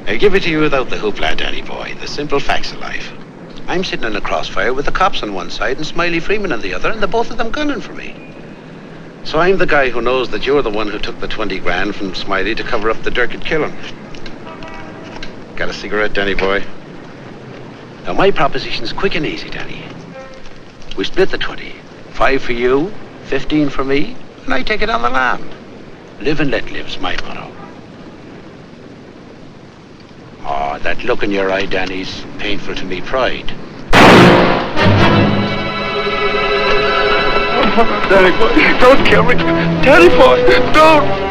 I give it to you without the hoopla, Danny boy. The simple facts of life. I'm sitting in a crossfire with the cops on one side and Smiley Freeman on the other, and the both of them gunning for me. So I'm the guy who knows that you're the one who took the 20 grand from Smiley to cover up the Durkett killing. Got a cigarette, Danny boy? Now, my proposition's quick and easy, Danny. We split the 20. 5 for you, 15 for me, and I take it on the land. Live and let live's my motto. Oh, that look in your eye, Danny's painful to me pride. Danny boy, don't kill me. Danny boy, don't.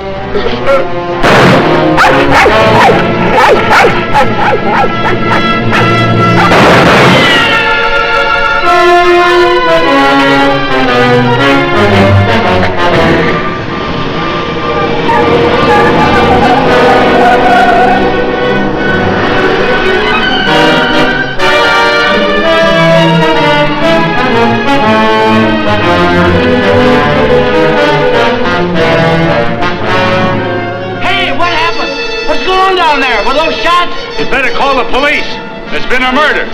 Down there, were those shots? You'd better call the police. There's been a murder.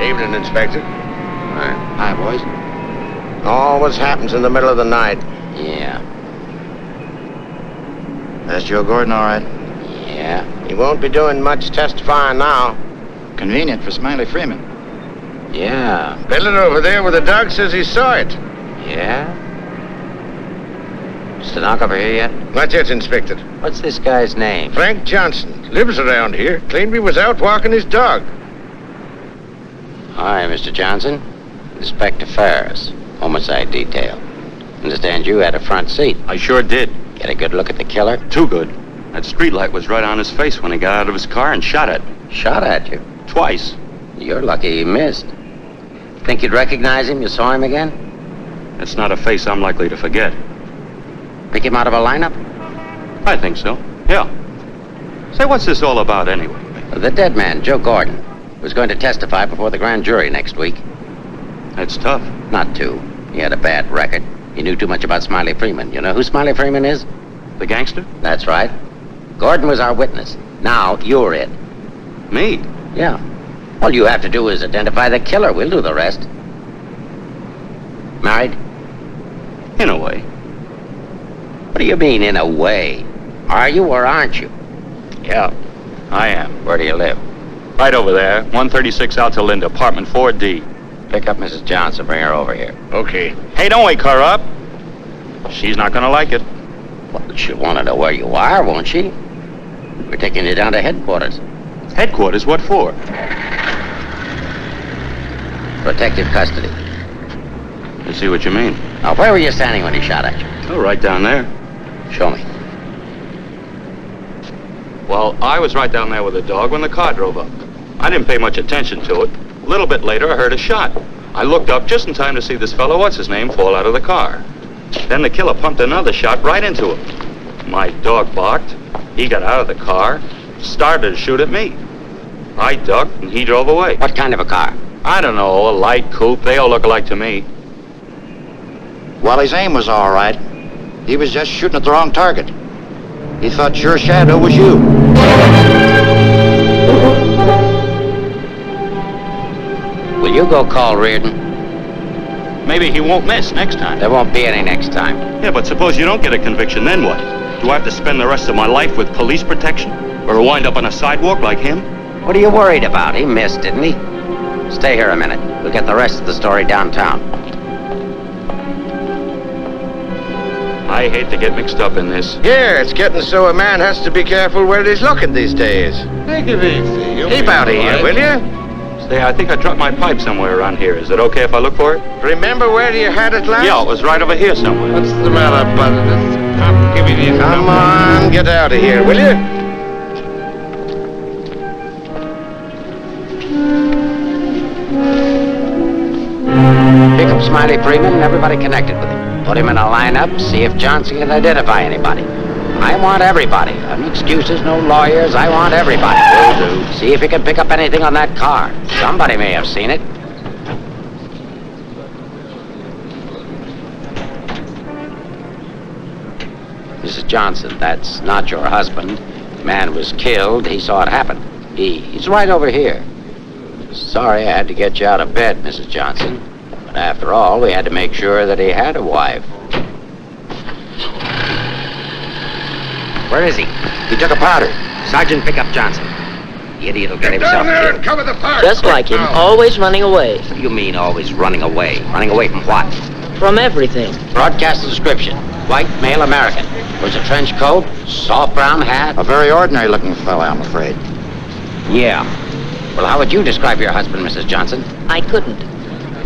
Evening, Inspector. Hi, boys. Always happens in the middle of the night. Yeah. That's Joe Gordon, all right? Yeah. He won't be doing much testifying now. Convenient for Smiley Freeman. Yeah. Fiddler over there where the dog says he saw it. Yeah? Stenographer here yet? Not yet, Inspector. What's this guy's name? Frank Johnson. Lives around here. Claimed he was out walking his dog. Hi, Mr. Johnson. Inspector Ferris, homicide detail. Understand you had a front seat. I sure did. Get a good look at the killer? Too good. That streetlight was right on his face when he got out of his car and shot at me. Shot at you? Twice. You're lucky he missed. Think you'd recognize him? You saw him again? That's not a face I'm likely to forget. Pick him out of a lineup? I think so, yeah. Say, what's this all about anyway? The dead man, Joe Gordon, was going to testify before the grand jury next week. That's tough. Not too. He had a bad record. He knew too much about Smiley Freeman. You know who Smiley Freeman is? The gangster? That's right. Gordon was our witness. Now, you're it. Me? Yeah. All you have to do is identify the killer. We'll do the rest. Married? In a way. What do you mean, in a way? Are you or aren't you? Yeah, I am. Where do you live? Right over there, 136 Alta Linda, apartment 4D. Pick up Mrs. Johnson. Bring her over here. Okay. Hey, don't wake her up. She's not gonna like it. Well, she'll want to know where you are, won't she? We're taking you down to headquarters. Headquarters? What for? Protective custody. I see what you mean. Now, where were you standing when he shot at you? Oh, right down there. Show me. Well, I was right down there with the dog when the car drove up. I didn't pay much attention to it. A little bit later, I heard a shot. I looked up just in time to see this fellow, what's-his-name, fall out of the car. Then the killer pumped another shot right into him. My dog barked. He got out of the car, started to shoot at me. I ducked, and he drove away. What kind of a car? I don't know, a light coupe. They all look alike to me. Well, his aim was all right. He was just shooting at the wrong target. He thought your shadow was you. Will you go call Reardon? Maybe he won't miss next time. There won't be any next time. Yeah, but suppose you don't get a conviction, then what? Do I have to spend the rest of my life with police protection? Or wind up on a sidewalk like him? What are you worried about? He missed, didn't he? Stay here a minute. We'll get the rest of the story downtown. I hate to get mixed up in this. Yeah, it's getting so a man has to be careful where he's looking these days. Take it easy. Keep out of here, will you? Say, I think I dropped my pipe somewhere around here. Is it okay if I look for it? Remember where you had it last? Yeah, it was right over here somewhere. What's the matter, buddy? Give me these. Come on, get out of here, will you? Pick up Smiley Freeman and everybody connected with him. Put him in a lineup, see if Johnson can identify anybody. I want everybody. No excuses, no lawyers. I want everybody. Will do. See if you can pick up anything on that car. Somebody may have seen it. Mrs. Johnson, that's not your husband. The man was killed. He saw it happen. He's right over here. Sorry I had to get you out of bed, Mrs. Johnson. But after all, we had to make sure that he had a wife. Where is he? He took a powder. Sergeant, pick up Johnson. The idiot will get himself killed. Cover the fire. Just like him, always running away. What do you mean always running away? Running away from what? From everything. Broadcast the description. White, male American. Wears a trench coat, soft brown hat. A very ordinary looking fella, I'm afraid. Yeah. Well, how would you describe your husband, Mrs. Johnson? I couldn't.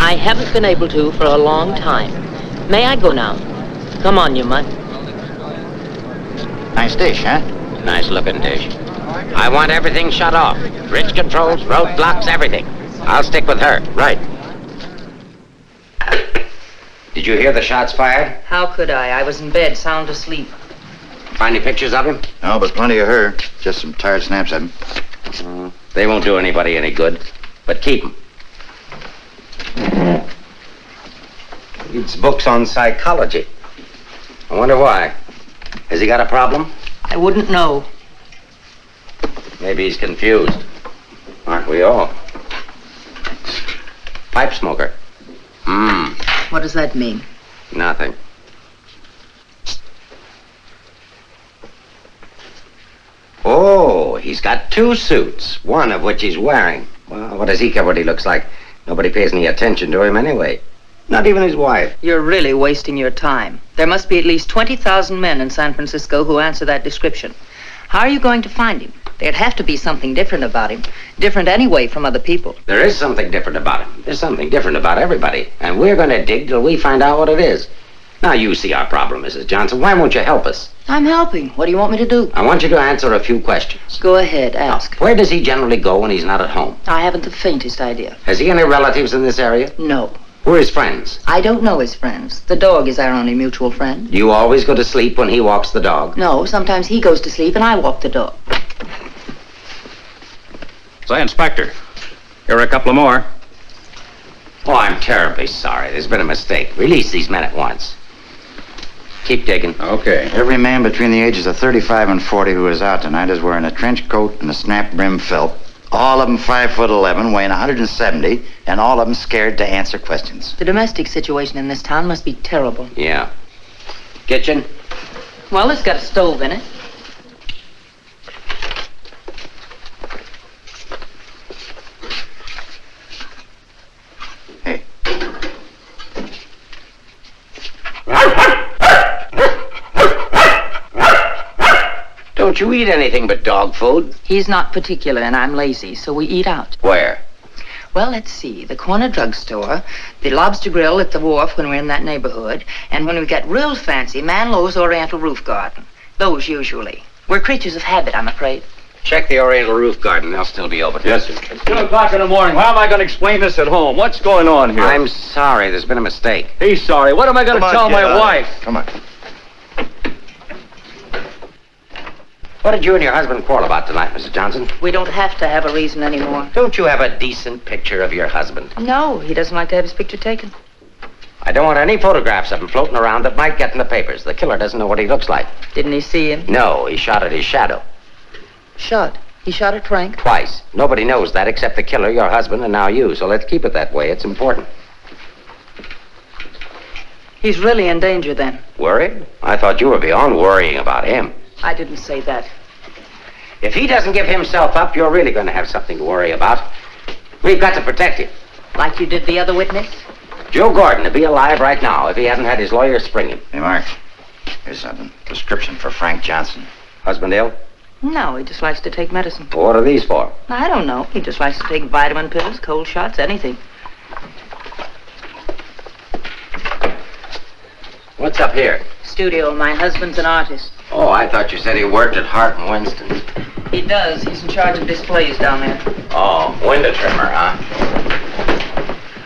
I haven't been able to for a long time. May I go now? Come on, you mutt. Nice dish, huh? Nice looking dish. I want everything shut off. Bridge controls, roadblocks, everything. I'll stick with her. Right. Did you hear the shots fired? How could I? I was in bed, sound asleep. Find any pictures of him? No, but plenty of her. Just some tired snaps of him. They won't do anybody any good. But keep them. Reads books on psychology. I wonder why. Has he got a problem? I wouldn't know. Maybe he's confused. Aren't we all? Pipe smoker. What does that mean? Nothing. Oh, he's got 2 suits, one of which he's wearing. Well, what does he care what he looks like? Nobody pays any attention to him anyway. Not even his wife. You're really wasting your time. There must be at least 20,000 men in San Francisco who answer that description. How are you going to find him? There'd have to be something different about him. Different anyway from other people. There is something different about him. There's something different about everybody. And we're going to dig till we find out what it is. Now, you see our problem, Mrs. Johnson. Why won't you help us? I'm helping. What do you want me to do? I want you to answer a few questions. Go ahead, ask. Where does he generally go when he's not at home? I haven't the faintest idea. Has he any relatives in this area? No. Who are his friends? I don't know his friends. The dog is our only mutual friend. Do you always go to sleep when he walks the dog? No, sometimes he goes to sleep and I walk the dog. Say, Inspector, here are a couple of more. Oh, I'm terribly sorry. There's been a mistake. Release these men at once. Keep digging. Okay. Every man between the ages of 35 and 40 who is out tonight is wearing a trench coat and a snap-brim felt. All of them 5'11", weighing 170, and all of them scared to answer questions. The domestic situation in this town must be terrible. Yeah. Kitchen? Well, it's got a stove in it. Hey. Don't you eat anything but dog food? He's not particular and I'm lazy, so we eat out. Where? Well, let's see. The corner drugstore, the lobster grill at the wharf when we're in that neighborhood, and when we get real fancy, Manlow's Oriental Roof Garden. Those usually. We're creatures of habit, I'm afraid. Check the Oriental Roof Garden. They'll still be open. Yes, sir. It's 2 o'clock in the morning. How am I going to explain this at home? What's going on here? I'm sorry. There's been a mistake. He's sorry. What am I going to tell my wife? Come on. What did you and your husband quarrel about tonight, Mrs. Johnson? We don't have to have a reason anymore. Don't you have a decent picture of your husband? No, he doesn't like to have his picture taken. I don't want any photographs of him floating around that might get in the papers. The killer doesn't know what he looks like. Didn't he see him? No, he shot at his shadow. Shot. He shot at Frank? Twice. Nobody knows that except the killer, your husband, and now you. So let's keep it that way. It's important. He's really in danger then. Worried? I thought you were beyond worrying about him. I didn't say that. If he doesn't give himself up, you're really going to have something to worry about. We've got to protect him. Like you did the other witness? Joe Gordon would be alive right now if he hadn't had his lawyer spring him. Hey, Mark. Here's something. Prescription for Frank Johnson. Husband ill? No, he just likes to take medicine. What are these for? I don't know. He just likes to take vitamin pills, cold shots, anything. What's up here? Studio. My husband's an artist. Oh, I thought you said he worked at Hart and Winston's. He does. He's in charge of displays down there. Oh, window trimmer, huh?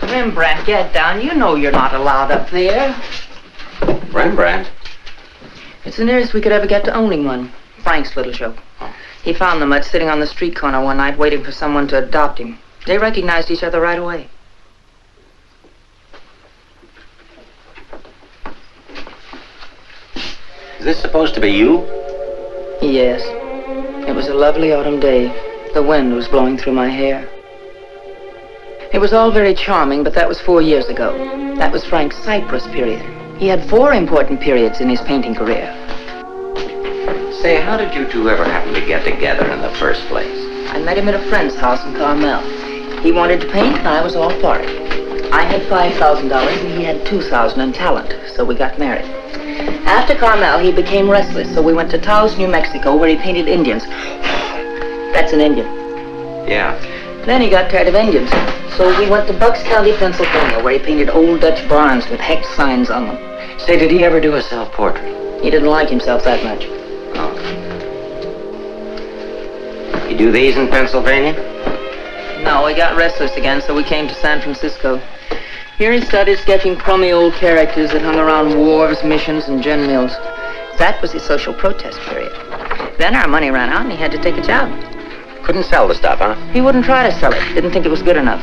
Rembrandt, get down. You know you're not allowed up there. Rembrandt? It's the nearest we could ever get to owning one. Frank's little show. He found the mutt sitting on the street corner one night waiting for someone to adopt him. They recognized each other right away. Is this supposed to be you? Yes. It was a lovely autumn day. The wind was blowing through my hair. It was all very charming, but that was 4 years ago. That was Frank's Cyprus period. He had 4 important periods in his painting career. Say, how did you two ever happen to get together in the first place? I met him at a friend's house in Carmel. He wanted to paint, and I was all for it. I had $5,000, and he had $2,000 in talent, so we got married. After Carmel, he became restless, so we went to Taos, New Mexico, where he painted Indians. That's an Indian. Yeah. Then he got tired of Indians, so we went to Bucks County, Pennsylvania, where he painted old Dutch barns with hex signs on them. Say, did he ever do a self-portrait? He didn't like himself that much. Oh. You do these in Pennsylvania? No, he got restless again, so we came to San Francisco. Here he started sketching crummy old characters that hung around wharves, missions, and gin mills. That was his social protest period. Then our money ran out, and he had to take a job. Couldn't sell the stuff, huh? He wouldn't try to sell it. Didn't think it was good enough.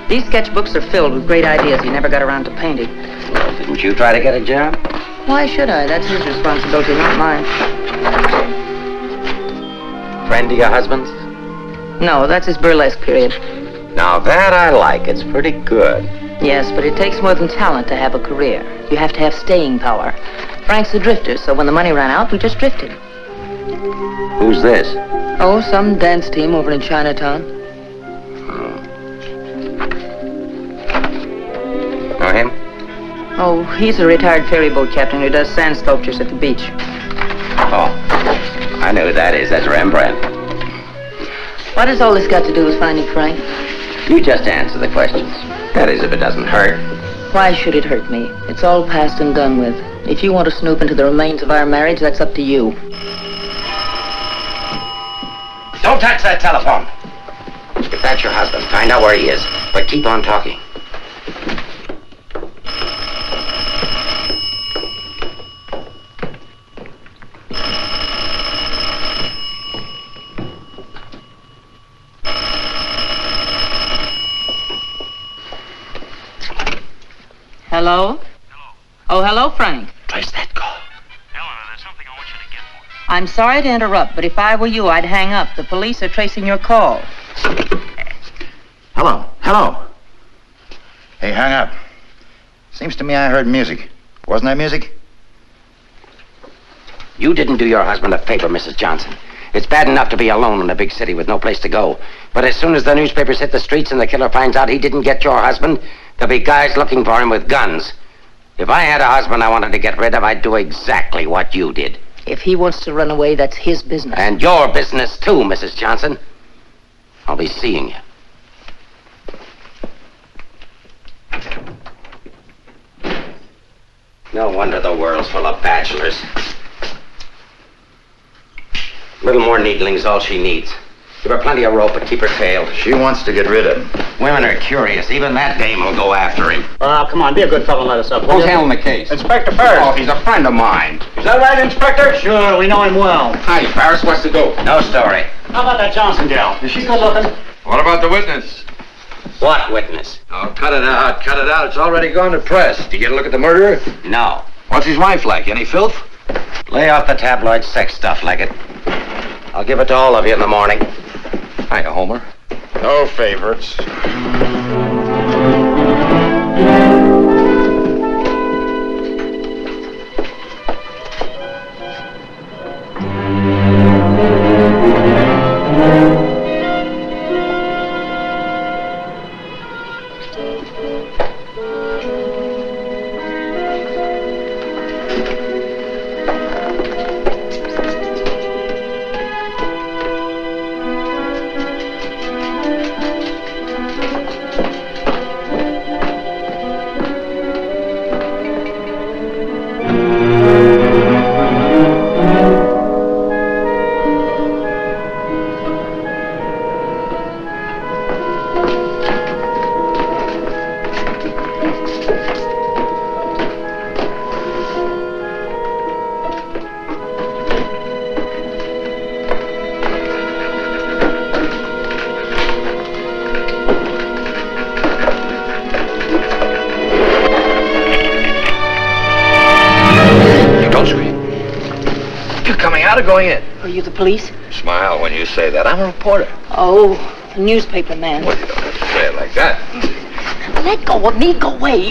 These sketchbooks are filled with great ideas he never got around to painting. Well, didn't you try to get a job? Why should I? That's his responsibility, not mine. Friend of your husband's? No, that's his burlesque period. Now that I like. It's pretty good. Yes, but it takes more than talent to have a career. You have to have staying power. Frank's a drifter, so when the money ran out, we just drifted. Who's this? Oh, some dance team over in Chinatown. Know him? Oh, he's a retired ferry boat captain who does sand sculptures at the beach. Oh, I know who that is. That's Rembrandt. What has all this got to do with finding Frank? You just answer the questions. That is, if it doesn't hurt. Why should it hurt me? It's all past and done with. If you want to snoop into the remains of our marriage, that's up to you. Don't touch that telephone. If that's your husband, find out where he is. But keep on talking. Hello? Hello. Oh, hello, Frank. Trace that call. Eleanor, there's something I want you to get for me. I'm sorry to interrupt, but if I were you, I'd hang up. The police are tracing your call. Hello. Hello. Hey, hang up. Seems to me I heard music. Wasn't that music? You didn't do your husband a favor, Mrs. Johnson. It's bad enough to be alone in a big city with no place to go. But as soon as the newspapers hit the streets and the killer finds out he didn't get your husband, there'll be guys looking for him with guns. If I had a husband I wanted to get rid of, I'd do exactly what you did. If he wants to run away, that's his business. And your business, too, Mrs. Johnson. I'll be seeing you. No wonder the world's full of bachelors. A little more needling's all she needs. Give her plenty of rope, but keep her tailed. She wants to get rid of him. Women are curious. Even that dame will go after him. Come on, be a good fellow and let us up. Who's handling the case? Inspector Ferris. Oh, he's a friend of mine. Is that right, Inspector? Sure, we know him well. Hi, Ferris. What's the dope? No story. How about that Johnson gal? Is she good looking? What about the witness? What witness? Oh, cut it out, cut it out. It's already gone to press. Did you get a look at the murderer? No. What's his wife like? Any filth? Lay off the tabloid sex stuff, Leggett. I'll give it to all of you in the morning. Hiya, Homer. No favorites. going in? Are you the police? Smile when you say that. I'm a reporter. Oh, a newspaper man. Well, you don't have to say it like that. Let go of me. Go away.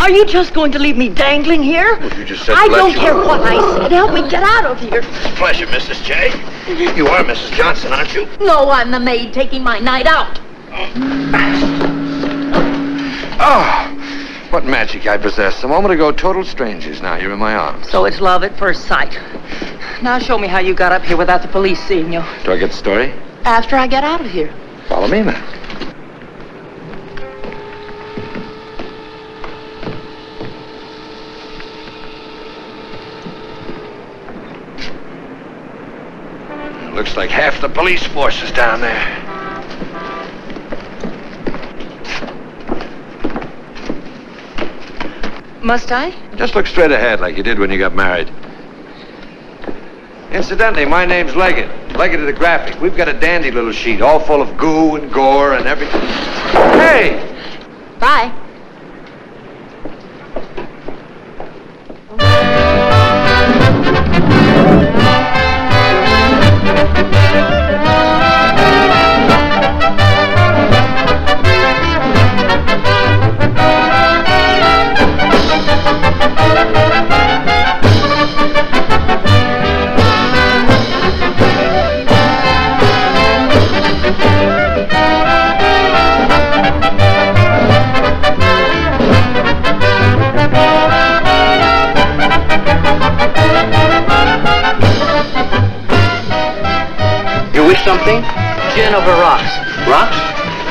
Are you just going to leave me dangling here? Well, you just said I to let don't you care go. what I said. Help me get out of here. Pleasure, Mrs. J. You are Mrs. Johnson, aren't you? No, I'm the maid taking my night out. Oh, what magic I possess. A moment ago, total strangers. Now you're in my arms. So it's love at first sight. Now show me how you got up here without the police seeing you. Do I get the story? After I get out of here. Follow me, man. Looks like half the police force is down there. Must I? Just look straight ahead like you did when you got married. Incidentally, my name's Leggett. Leggett of the Graphic. We've got a dandy little sheet, all full of goo and gore and everything. Hey! Bye. Something? Gin over rocks. Rocks?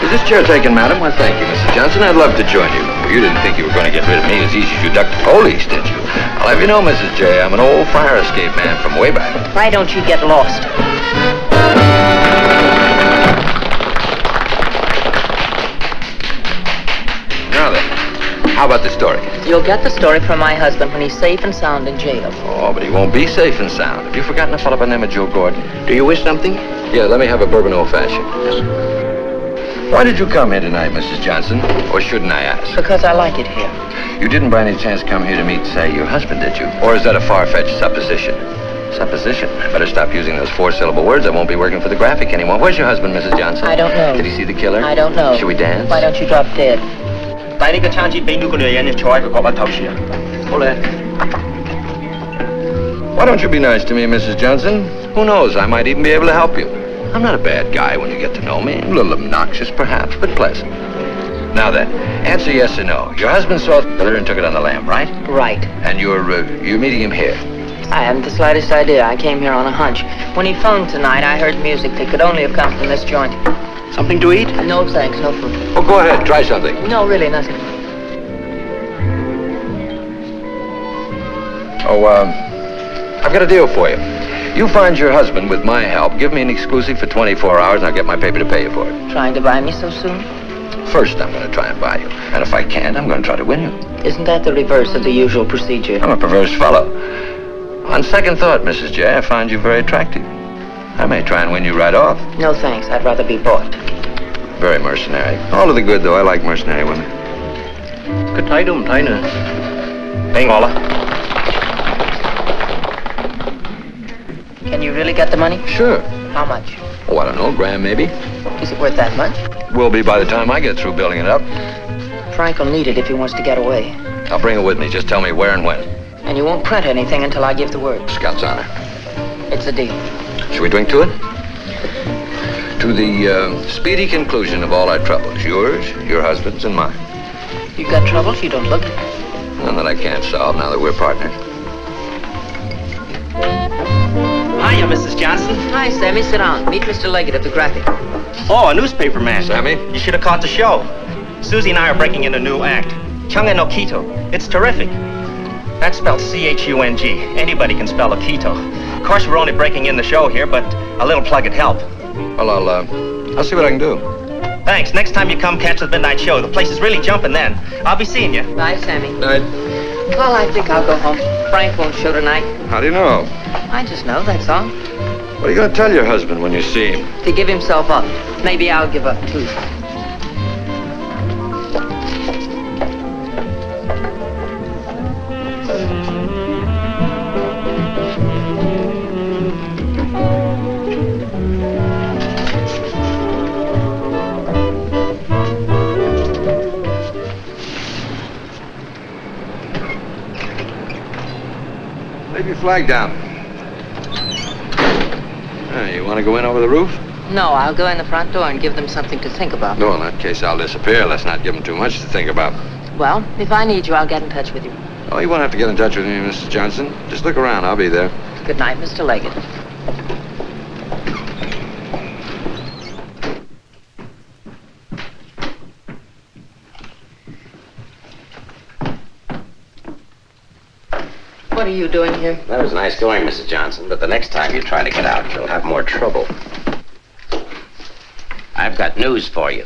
Is this chair taken, madam? Well, thank you, Mrs. Johnson. I'd love to join you. Well, you didn't think you were going to get rid of me as easy as you ducked the police, did you? I'll have you know, Mrs. J, I'm an old fire escape man from way back. Why don't you get lost? Now then, how about the story? You'll get the story from my husband when he's safe and sound in jail. Oh, but he won't be safe and sound. Have you forgotten a fellow by the name of Joe Gordon? Do you wish something? Yeah, let me have a bourbon old-fashioned. Why did you come here tonight, Mrs. Johnson? Or shouldn't I ask? Because I like it here. You didn't by any chance come here to meet, say, your husband, did you? Or is that a far-fetched supposition? Supposition? I better stop using those four-syllable words. I won't be working for the Graphic anymore. Where's your husband, Mrs. Johnson? I don't know. Did he see the killer? I don't know. Should we dance? Why don't you drop dead? 帶呢個餐紙俾呢個女人，你坐喺個角落頭樹啊！好咧。 Why don't you be nice to me, Mrs. Johnson? Who knows, I might even be able to help you. I'm not a bad guy when you get to know me. A little obnoxious, perhaps, but pleasant. Now then, answer yes or no. Your husband saw the killer and took it on the lam, right? Right. And you're meeting him here. I haven't the slightest idea. I came here on a hunch. When he phoned tonight, I heard music that could only have come from this joint. Something to eat? No, thanks. No food. Oh, go ahead, try something. No, really, nothing. Oh, I've got a deal for you. You find your husband with my help. Give me an exclusive for 24 hours, and I'll get my paper to pay you for it. Trying to buy me so soon? First, I'm going to try and buy you. And if I can't, I'm going to try to win you. Isn't that the reverse of the usual procedure? I'm a perverse fellow. On second thought, Mrs. J, I find you very attractive. I may try and win you right off. No, thanks. I'd rather be bought. Very mercenary. All to the good, though. I like mercenary women. 佢睇都唔睇呢？俾我啦。 Can you really get the money? Sure. How much? Oh, I don't know, grand maybe. Is it worth that much? Will be by the time I get through building it up. Frank will need it if he wants to get away. I'll bring it with me. Just tell me where and when. And you won't print anything until I give the word. Scout's honor. It's a deal. Should we drink to it? To the speedy conclusion of all our troubles. Yours, your husband's, and mine. You got troubles? You don't look it. None that I can't solve now that we're partners. Hiya, Mrs. Johnson. Hi, Sammy. Sit down. Meet Mr. Leggett of the Graphic. Oh, a newspaper man. Sammy? You should have caught the show. Susie and I are breaking in a new act. Chunga no Quito. It's terrific. That's spelled C-H-U-N-G. Anybody can spell Quito. Of course, we're only breaking in the show here, but a little plug would help. Well, I'll see what I can do. Thanks. Next time you come catch the midnight show, the place is really jumping then. I'll be seeing you. Bye, Sammy. Night. Well, I think I'll go home. Frank won't show tonight. How do you know? I just know, that's all. What are you going to tell your husband when you see him? To give himself up. Maybe I'll give up, too. flag down. You want to go in over the roof? No, I'll go in the front door and give them something to think about. No, in that case, I'll disappear. Let's not give them too much to think about. Well, if I need you, I'll get in touch with you. Oh, you won't have to get in touch with me, Mrs. Johnson. Just look around. I'll be there. Good night, Mr. Leggett. What are you doing here? That was nice going, Mrs. Johnson, but the next time you try to get out, you'll have more trouble. I've got news for you.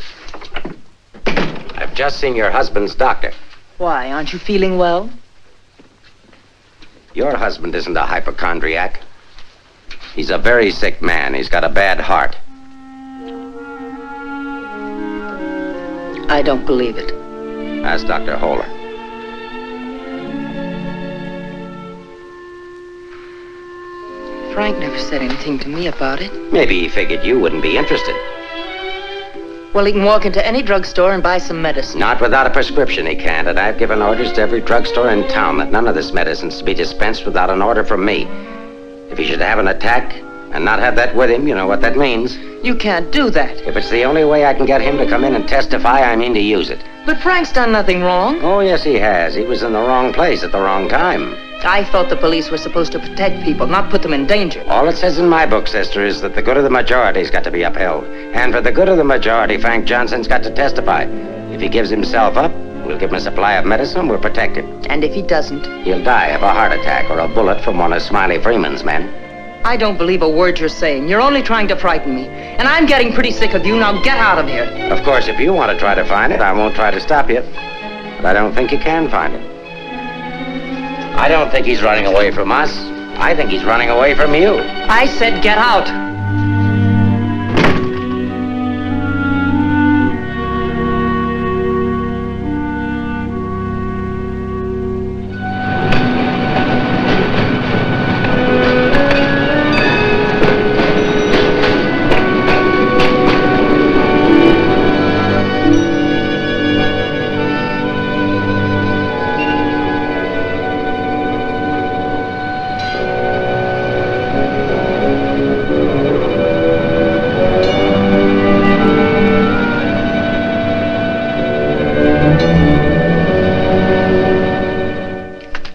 I've just seen your husband's doctor. Why, aren't you feeling well? Your husband isn't a hypochondriac. He's a very sick man. He's got a bad heart. I don't believe it. Ask Dr. Holler. Frank never said anything to me about it. Maybe he figured you wouldn't be interested. Well, he can walk into any drugstore and buy some medicine. Not without a prescription, he can't. And I've given orders to every drugstore in town that none of this medicine's to be dispensed without an order from me. If he should have an attack and not have that with him, you know what that means. You can't do that. If it's the only way I can get him to come in and testify, I mean to use it. But Frank's done nothing wrong. Oh, yes, he has. He was in the wrong place at the wrong time. I thought the police were supposed to protect people, not put them in danger. All it says in my book, sister, is that the good of the majority's got to be upheld. And for the good of the majority, Frank Johnson's got to testify. If he gives himself up, we'll give him a supply of medicine, we'll protect him. And if he doesn't? He'll die of a heart attack or a bullet from one of Smiley Freeman's men. I don't believe a word you're saying. You're only trying to frighten me. And I'm getting pretty sick of you. Now get out of here. Of course, if you want to try to find it, I won't try to stop you. But I don't think you can find it. I don't think he's running away from us. I think he's running away from you. I said get out.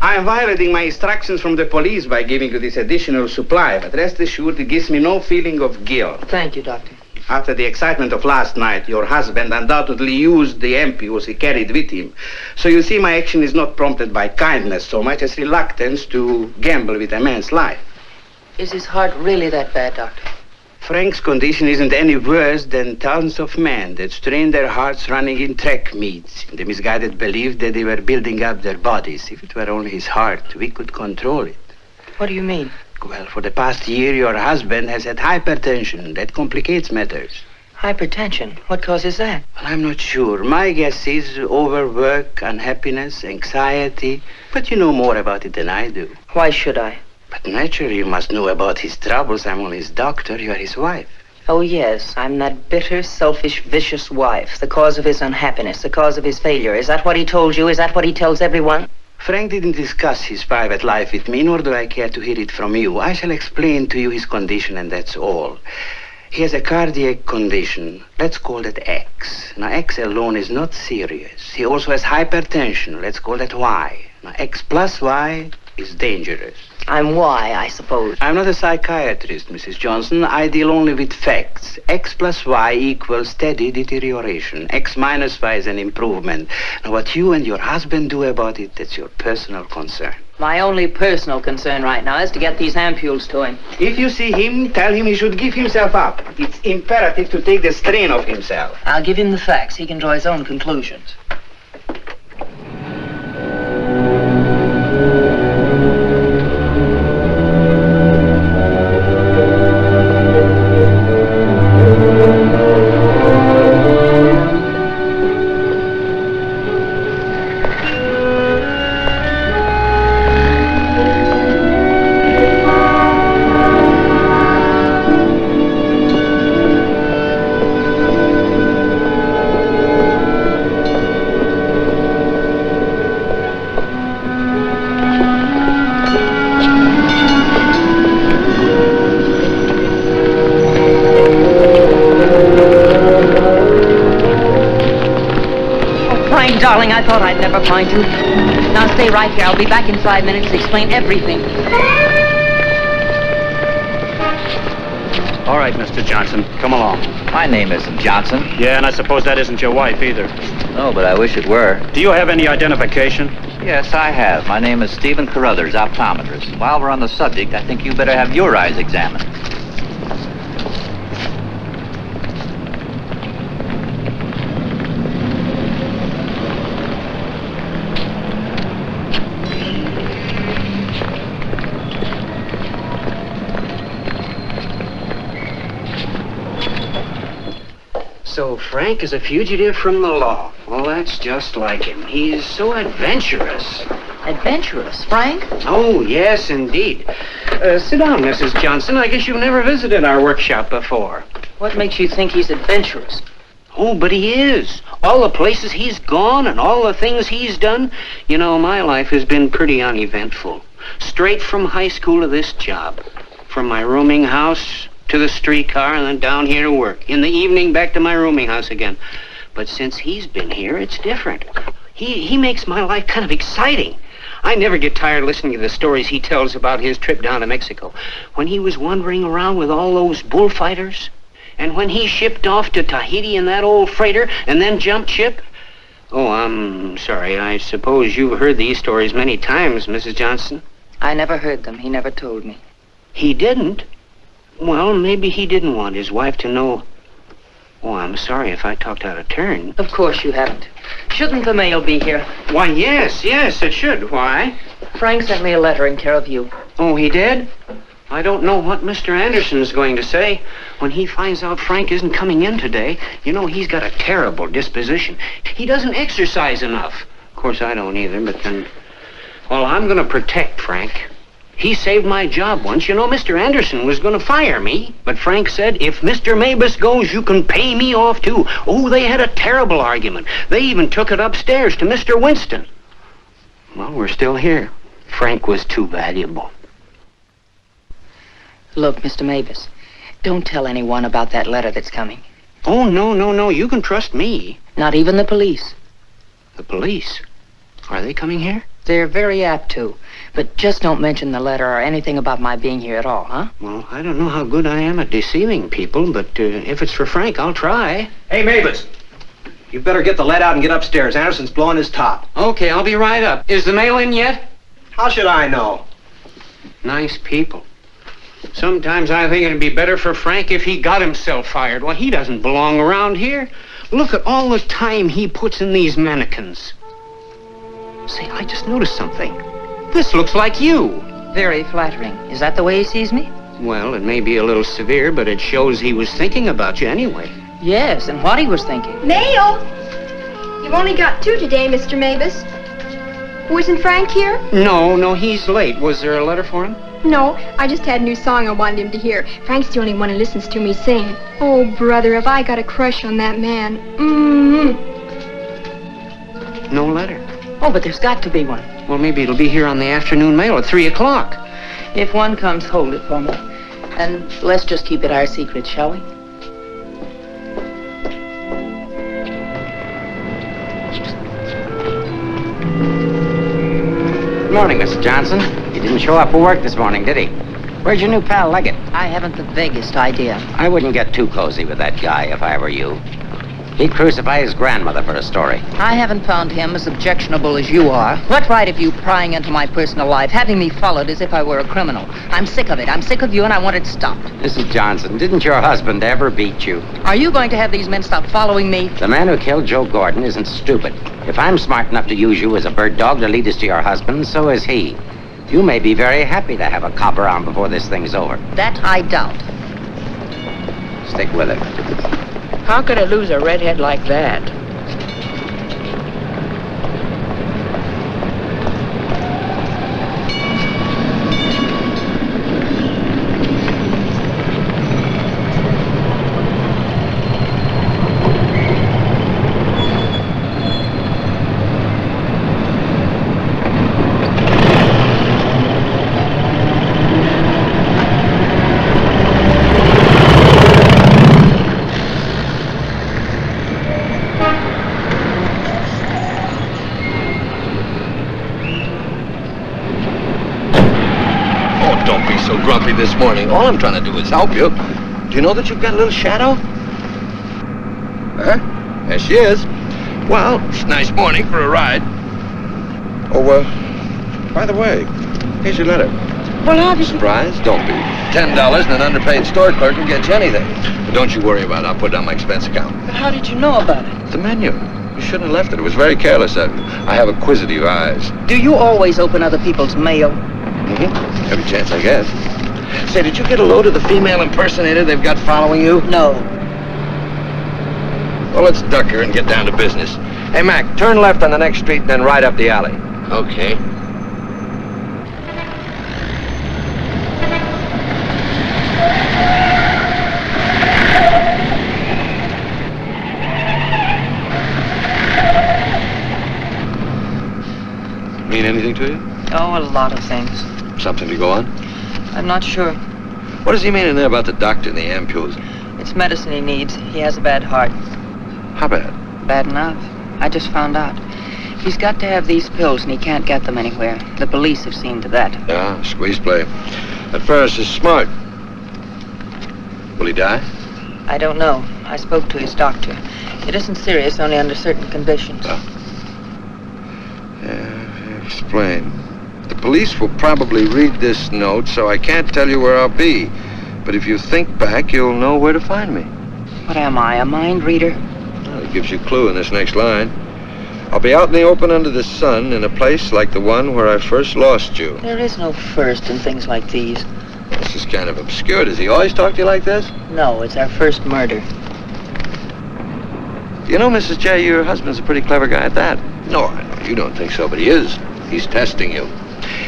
I'm violating my instructions from the police by giving you this additional supply, but rest assured it gives me no feeling of guilt. Thank you, Doctor. After the excitement of last night, your husband undoubtedly used the ampules he carried with him. So you see, my action is not prompted by kindness so much as reluctance to gamble with a man's life. Is his heart really that bad, Doctor? Frank's condition isn't any worse than thousands of men that strain their hearts running in track meets in the misguided belief that they were building up their bodies. If it were only his heart, we could control it. What do you mean? Well, for the past year, your husband has had hypertension. That complicates matters. Hypertension? What causes that? Well, I'm not sure. My guess is overwork, unhappiness, anxiety. But you know more about it than I do. Why should I? But naturally, you must know about his troubles. I'm only his doctor. You are his wife. Oh, yes. I'm that bitter, selfish, vicious wife. The cause of his unhappiness, the cause of his failure. Is that what he told you? Is that what he tells everyone? Frank didn't discuss his private life with me, nor do I care to hear it from you. I shall explain to you his condition, and that's all. He has a cardiac condition. Let's call that X. Now, X alone is not serious. He also has hypertension. Let's call that Y. Now, X plus Y is dangerous. I'm Y, I suppose. I'm not a psychiatrist, Mrs. Johnson. I deal only with facts. X plus Y equals steady deterioration. X minus Y is an improvement. Now, what you and your husband do about it, that's your personal concern. My only personal concern right now is to get these ampules to him. If you see him, tell him he should give himself up. It's imperative to take the strain off himself. I'll give him the facts. He can draw his own conclusions. Darling, I thought I'd never find you. Now stay right here. I'll be back in 5 minutes to explain everything. All right, Mr. Johnson, come along. My name isn't Johnson. Yeah, and I suppose that isn't your wife either. No, but I wish it were. Do you have any identification? Yes, I have. My name is Stephen Carruthers, optometrist. While we're on the subject, I think you better have your eyes examined. So Frank is a fugitive from the law. Well, that's just like him. He's so adventurous. Adventurous, Frank? Oh, yes, indeed. Sit down, Mrs. Johnson. I guess you've never visited our workshop before. What makes you think he's adventurous? Oh, but he is. All the places he's gone and all the things he's done. You know, my life has been pretty uneventful. Straight from high school to this job. From my rooming house to the streetcar and then down here to work. In the evening, back to my rooming house again. But since he's been here, it's different. He makes my life kind of exciting. I never get tired listening to the stories he tells about his trip down to Mexico. When he was wandering around with all those bullfighters. And when he shipped off to Tahiti in that old freighter and then jumped ship. Oh, I'm sorry. I suppose you've heard these stories many times, Mrs. Johnson. I never heard them. He never told me. He didn't? Well, maybe he didn't want his wife to know. Oh, I'm sorry if I talked out of turn. Of course you haven't. Shouldn't the mail be here? Why, yes, it should. Why? Frank sent me a letter in care of you. Oh, he did? I don't know what Mr. Anderson's going to say. When he finds out Frank isn't coming in today, you know, he's got a terrible disposition. He doesn't exercise enough. Of course, I don't either, but then... Well, I'm going to protect Frank. He saved my job once. You know, Mr. Anderson was going to fire me. But Frank said, if Mr. Mavis goes, you can pay me off, too. Oh, they had a terrible argument. They even took it upstairs to Mr. Winston. Well, we're still here. Frank was too valuable. Look, Mr. Mavis, don't tell anyone about that letter that's coming. Oh, no. You can trust me. Not even the police. The police? Are they coming here? They're very apt to. But just don't mention the letter or anything about my being here at all, huh? Well, I don't know how good I am at deceiving people, but if it's for Frank, I'll try. Hey, Mavis, you better get the lead out and get upstairs. Anderson's blowing his top. Okay, I'll be right up. Is the mail in yet? How should I know? Nice people. Sometimes I think it'd be better for Frank if he got himself fired. Well, he doesn't belong around here. Look at all the time he puts in these mannequins. Say, I just noticed something. This looks like you. Very flattering. Is that the way he sees me? Well, it may be a little severe, but it shows he was thinking about you anyway. Yes, and what he was thinking. Mail! You've only got 2 today, Mr. Mavis. Wasn't Frank here? No, he's late. Was there a letter for him? No, I just had a new song I wanted him to hear. Frank's the only one who listens to me sing. Oh, brother, have I got a crush on that man. No letter. Oh, but there's got to be one. Well, maybe it'll be here on the afternoon mail at 3 o'clock. If one comes, hold it for me. And let's just keep it our secret, shall we? Good morning, Mr. Johnson. He didn't show up for work this morning, did he? Where's your new pal, Leggett? I haven't the vaguest idea. I wouldn't get too cozy with that guy if I were you. He'd crucify his grandmother for a story. I haven't found him as objectionable as you are. What right have you prying into my personal life, having me followed as if I were a criminal? I'm sick of it. I'm sick of you, and I want it stopped. Mrs. Johnson, didn't your husband ever beat you? Are you going to have these men stop following me? The man who killed Joe Gordon isn't stupid. If I'm smart enough to use you as a bird dog to lead us to your husband, so is he. You may be very happy to have a cop around before this thing's over. That I doubt. Stick with it. How could I lose a redhead like that? coffee this morning. All I'm trying to do is help you. Do you know that you've got a little shadow? Huh? There she is. Well, it's a nice morning for a ride. Oh, by the way, here's your letter. Well, how did you... Surprise? Don't be. $10 and an underpaid store clerk will get you anything. But don't you worry about it. I'll put it on my expense account. But how did you know about it? The menu. You shouldn't have left it. It was very careless of you. I have acquisitive eyes. Do you always open other people's mail? Mm-hmm. Every chance I get. Say, did you get a load of the female impersonator they've got following you? No. Well, let's duck her and get down to business. Hey, Mac, turn left on the next street and then right up the alley. Okay. Mean anything to you? Oh, a lot of things. Something to go on? I'm not sure. What does he mean in there about the doctor and the ampules? It's medicine he needs. He has a bad heart. How bad? Bad enough. I just found out. He's got to have these pills, and he can't get them anywhere. The police have seen to that. Yeah, squeeze play. That Ferris is smart. Will he die? I don't know. I spoke to his doctor. It isn't serious, only under certain conditions. Oh. Yeah, explain. The police will probably read this note, so I can't tell you where I'll be. But if you think back, you'll know where to find me. What am I, a mind reader? Well, it gives you a clue in this next line. I'll be out in the open under the sun in a place like the one where I first lost you. There is no first in things like these. This is kind of obscure. Does he always talk to you like this? No, it's our first murder. You know, Mrs. J, your husband's a pretty clever guy at that. No, I know you don't think so, but he is. He's testing you.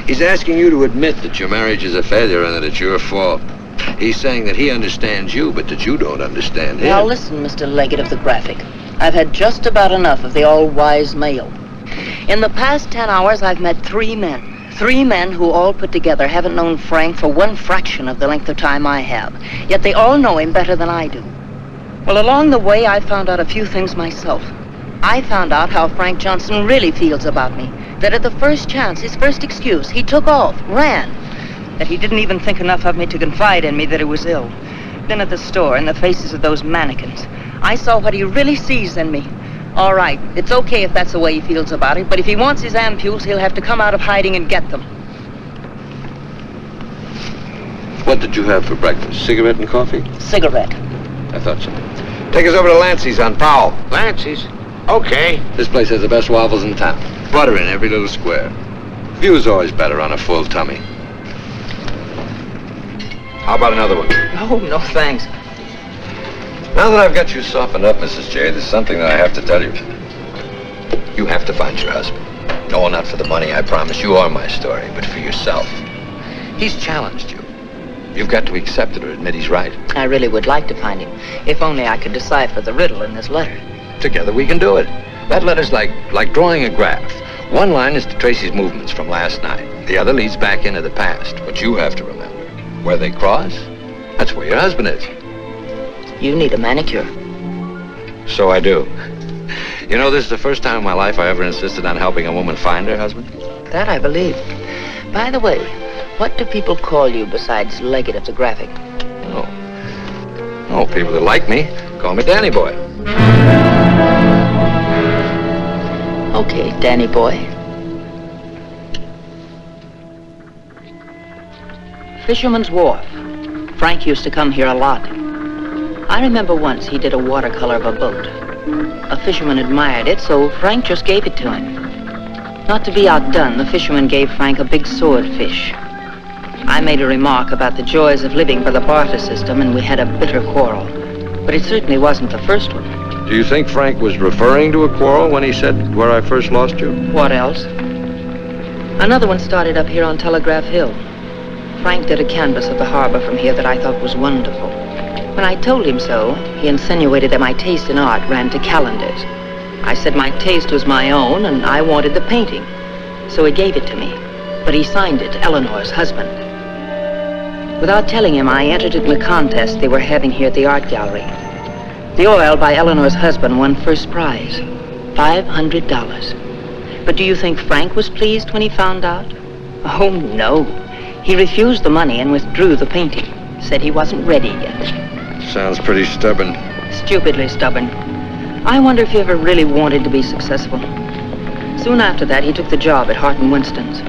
He's asking you to admit that your marriage is a failure and that it's your fault. He's saying that he understands you, but that you don't understand him. Now listen, Mr. Leggett of the Graphic. I've had just about enough of the all-wise male. In the past 10 hours, I've met 3 men. 3 men who all put together haven't known Frank for one fraction of the length of time I have. Yet they all know him better than I do. Well, along the way, I found out a few things myself. I found out how Frank Johnson really feels about me. That at the first chance, his first excuse, he took off, ran. That he didn't even think enough of me to confide in me that he was ill. Then at the store, in the faces of those mannequins, I saw what he really sees in me. All right, it's okay if that's the way he feels about it, but if he wants his ampules, he'll have to come out of hiding and get them. What did you have for breakfast? Cigarette and coffee? Cigarette. I thought so. Take us over to Lancey's on Powell. Lancey's? Okay. This place has the best waffles in town. Butter in every little square. View's always better on a full tummy. How about another one? No thanks. Now that I've got you softened up, Mrs. J, there's something that I have to tell you. You have to find your husband. No, not for the money, I promise you, or my story, but for yourself. He's challenged you. You've got to accept it or admit he's right. I really would like to find him, if only I could decipher the riddle in this letter. Together we can do it. That letter's like drawing a graph. One line is to trace his movements from last night. The other leads back into the past. But you have to remember, where they cross, that's where your husband is. You need a manicure. So I do. You know, this is the first time in my life I ever insisted on helping a woman find her husband. That I believe. By the way, what do people call you besides Leggett of the Graphic? Oh, people that like me call me Danny Boy. Okay, Danny Boy. Fisherman's Wharf. Frank used to come here a lot. I remember once he did a watercolor of a boat. A fisherman admired it, so Frank just gave it to him. Not to be outdone, the fisherman gave Frank a big swordfish. I made a remark about the joys of living by the barter system, and we had a bitter quarrel. But it certainly wasn't the first one. Do you think Frank was referring to a quarrel when he said, where I first lost you? What else? Another one started up here on Telegraph Hill. Frank did a canvas of the harbor from here that I thought was wonderful. When I told him so, he insinuated that my taste in art ran to calendars. I said my taste was my own, and I wanted the painting. So he gave it to me. But he signed it, Eleanor's husband. Without telling him, I entered in the contest they were having here at the art gallery. The oil by Eleanor's husband won first prize, $500. But do you think Frank was pleased when he found out? Oh, no. He refused the money and withdrew the painting. Said he wasn't ready yet. Sounds pretty stubborn. Stupidly stubborn. I wonder if he ever really wanted to be successful. Soon after that, he took the job at Hart and Winston's.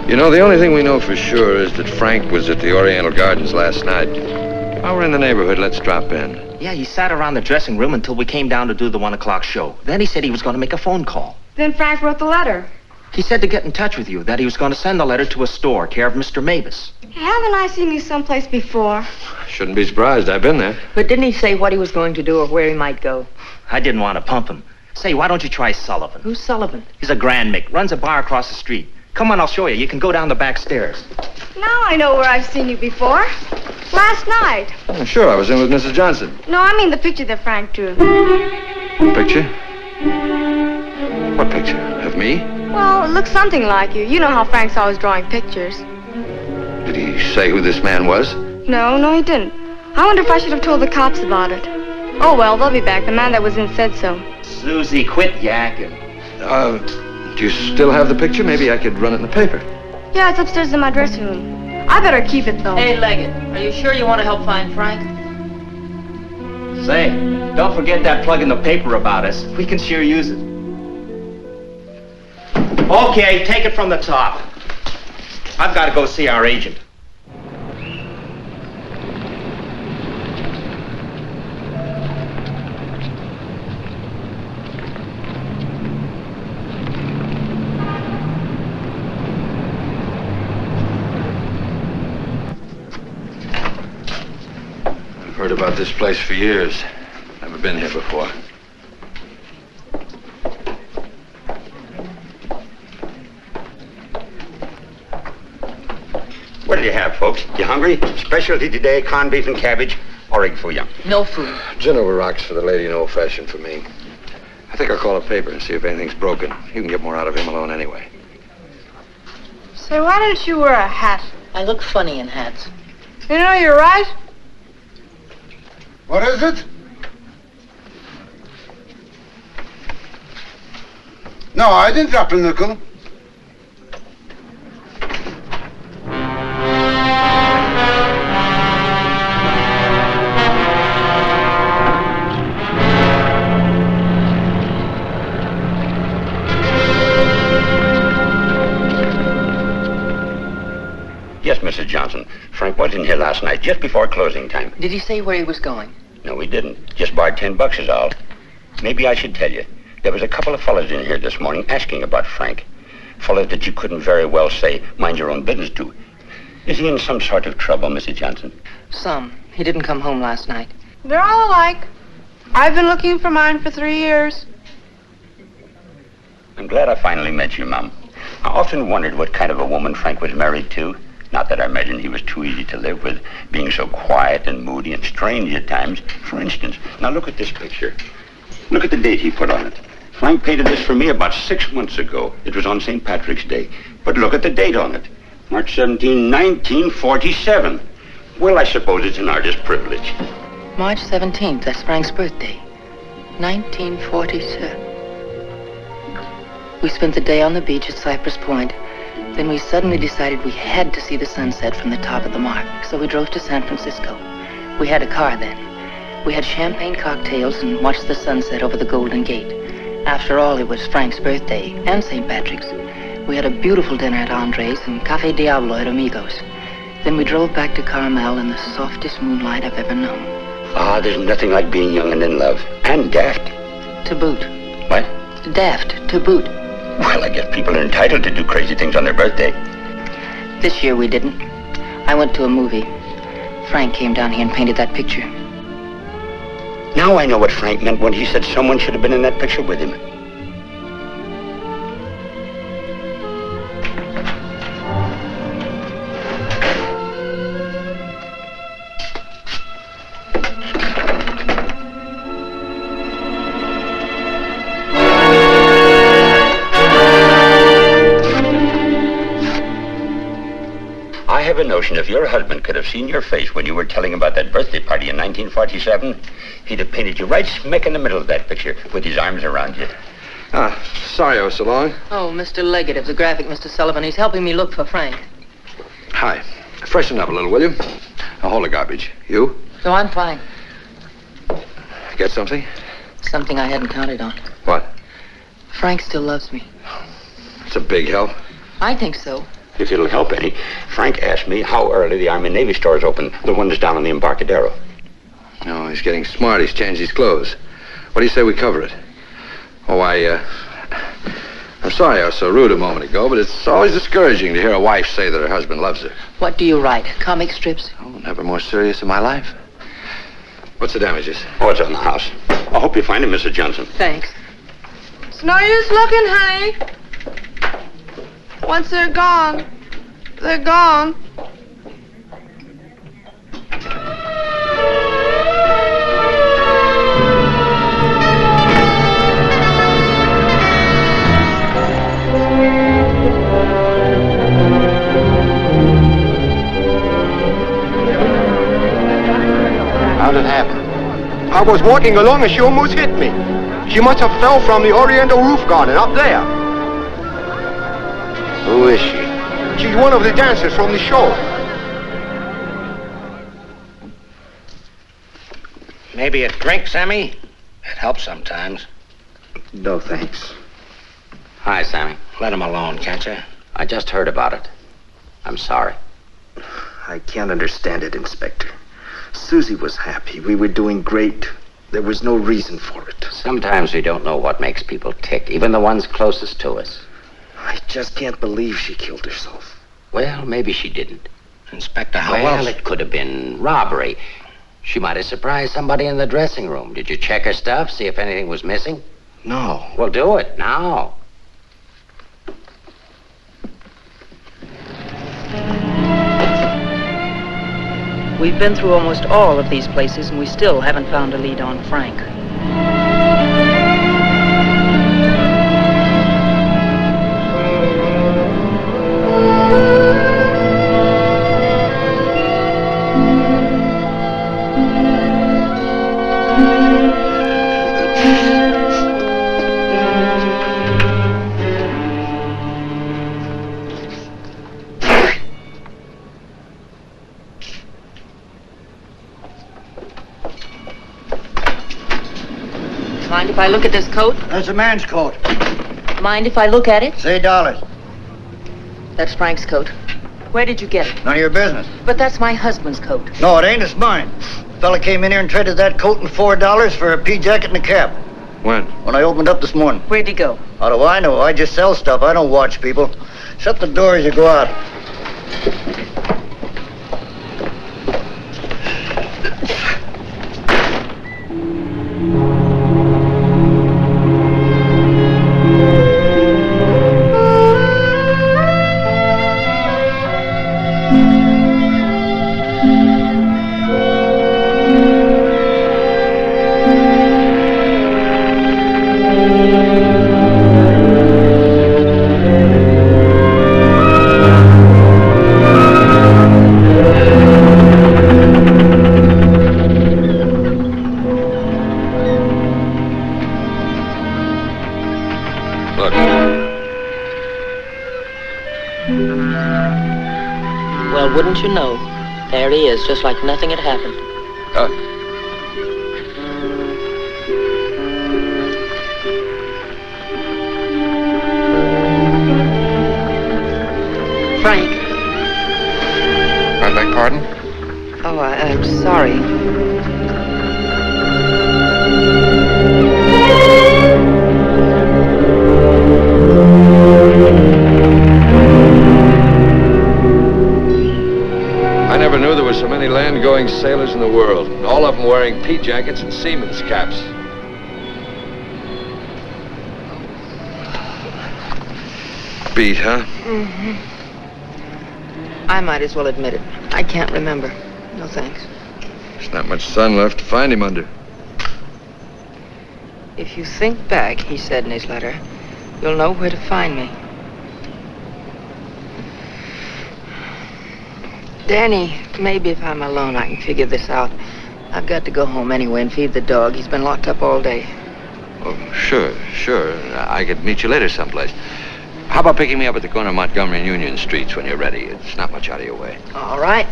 You know, the only thing we know for sure is that Frank was at the Oriental Gardens last night. While we're in the neighborhood, let's drop in. Yeah, he sat around the dressing room until we came down to do the 1 o'clock show. Then he said he was going to make a phone call. Then Frank wrote the letter. He said to get in touch with you, that he was going to send the letter to a store, care of Mr. Mavis. Haven't I seen you someplace before? Shouldn't be surprised. I've been there. But didn't he say what he was going to do or where he might go? I didn't want to pump him. Say, why don't you try Sullivan? Who's Sullivan? He's a Grand Mick, runs a bar across the street. Come on, I'll show you. You can go down the back stairs. Now I know where I've seen you before. Last night. Oh, sure, I was in with Mrs. Johnson. No, I mean the picture that Frank drew. Picture? What picture? Of me? Well, it looks something like you. You know how Frank's always drawing pictures. Did he say who this man was? No, he didn't. I wonder if I should have told the cops about it. Oh, well, they'll be back. The man that was in said so. Susie, quit yakking. Do you still have the picture? Maybe I could run it in the paper. Yeah, it's upstairs in my dressing room. I better keep it, though. Hey, Leggett, are you sure you want to help find Frank? Say, don't forget that plug in the paper about us. We can sure use it. Okay, take it from the top. I've got to go see our agent. I've heard about this place for years. Never been here before. What do you have, folks? You hungry? Specialty today, corned beef and cabbage, or egg foo young. No food. Gin over rocks for the lady and old-fashioned for me. I think I'll call a paper and see if anything's broken. You can get more out of him alone anyway. Say, why don't you wear a hat? I look funny in hats. You know, you're right. What is it? No, I didn't drop a nickel. Yes, Mrs. Johnson. Frank was in here last night, just before closing time. Did he say where he was going? No, he didn't. Just borrowed $10 is all. Maybe I should tell you. There was a couple of fellas in here this morning asking about Frank. Fellas that you couldn't very well say, mind your own business to. Is he in some sort of trouble, Mrs. Johnson? Some. He didn't come home last night. They're all alike. I've been looking for mine for 3 years. I'm glad I finally met you, Mom. I often wondered what kind of a woman Frank was married to. Not that I imagined he was too easy to live with, being so quiet and moody and strange at times. For instance, now look at this picture. Look at the date he put on it. Frank painted this for me about 6 months ago. It was on St. Patrick's Day. But look at the date on it. March 17, 1947. Well, I suppose it's an artist's privilege. March 17th, that's Frank's birthday. 1947. We spent the day on the beach at Cypress Point. Then we suddenly decided we had to see the sunset from the top of the mark. So we drove to San Francisco. We had a car then. We had champagne cocktails and watched the sunset over the Golden Gate. After all, it was Frank's birthday and St. Patrick's. We had a beautiful dinner at Andre's and Cafe Diablo at Amigos. Then we drove back to Carmel in the softest moonlight I've ever known. Ah, there's nothing like being young and in love. And daft. To boot. What? Daft, to boot. Well, I guess people are entitled to do crazy things on their birthday. This year we didn't. I went to a movie. Frank came down here and painted that picture. Now I know what Frank meant when he said someone should have been in that picture with him. I have a notion if your husband could have seen your face when you were telling about that birthday party in 1947, he'd have painted you right smack in the middle of that picture with his arms around you. Sorry I was so long. Oh, Mr. Leggett of the graphic, Mr. Sullivan. He's helping me look for Frank. Hi. Freshen up a little, will you? Now hold the garbage. You? No, I'm fine. Get something? Something I hadn't counted on. What? Frank still loves me. It's a big help. I think so. If it'll help any, Frank asked me how early the Army and Navy stores open, the one that's down on the Embarcadero. No, he's getting smart. He's changed his clothes. What do you say we cover it? Oh, I'm sorry I was so rude a moment ago, but it's always discouraging to hear a wife say that her husband loves her. What do you write? Comic strips? Oh, never more serious in my life. What's the damages? Oh, it's on the house. I hope you find him, Mrs. Johnson. Thanks. It's no use looking, honey. Once they're gone, they're gone. How'd it happen? I was walking along and she almost hit me. She must have fell from the Oriental roof garden up there. Who is she? She's one of the dancers from the show. Maybe a drink, Sammy? It helps sometimes. No, thanks. Hi, Sammy. Let him alone, can't you? I just heard about it. I'm sorry. I can't understand it, Inspector. Susie was happy. We were doing great. There was no reason for it. Sometimes we don't know what makes people tick, even the ones closest to us. I just can't believe she killed herself. Well, maybe she didn't. Inspector, how Well, else? it could have been robbery. She might have surprised somebody in the dressing room. Did you check her stuff, see if anything was missing? No. Well, do it now. We've been through almost all of these places, and we still haven't found a lead on Frank. Mind if I look at this coat? That's a man's coat. Mind if I look at it? Say dollars. That's Frank's coat. Where did you get it? None of your business. But that's my husband's coat. No, it ain't. It's mine. Fella came in here and traded that coat and $4 for a pea jacket and a cap. When? When I opened up this morning. Where'd he go? How do I know? I just sell stuff. I don't watch people. Shut the door as you go out. Well, wouldn't you know? There he is, just like nothing had happened. Frank. I beg pardon? Oh, I'm sorry. I never knew there were so many land-going sailors in the world. All of them wearing pea jackets and seamen's caps. Beat, huh? Mm-hmm. I might as well admit it. I can't remember. No thanks. There's not much sun left to find him under. If you think back, he said in his letter, you'll know where to find me. Danny, maybe if I'm alone, I can figure this out. I've got to go home anyway and feed the dog. He's been locked up all day. Oh, sure. I could meet you later someplace. How about picking me up at the corner of Montgomery and Union Streets when you're ready? It's not much out of your way. All right.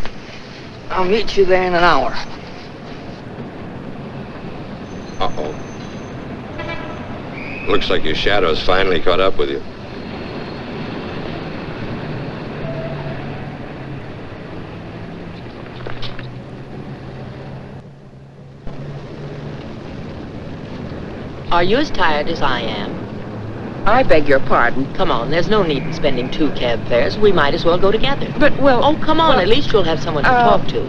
I'll meet you there in an hour. Uh-oh. Looks like your shadow's finally caught up with you. Are you as tired as I am? I beg your pardon. Come on, there's no need in spending 2 cab fares. We might as well go together. But, well... Oh, come on, at least you'll have someone to talk to.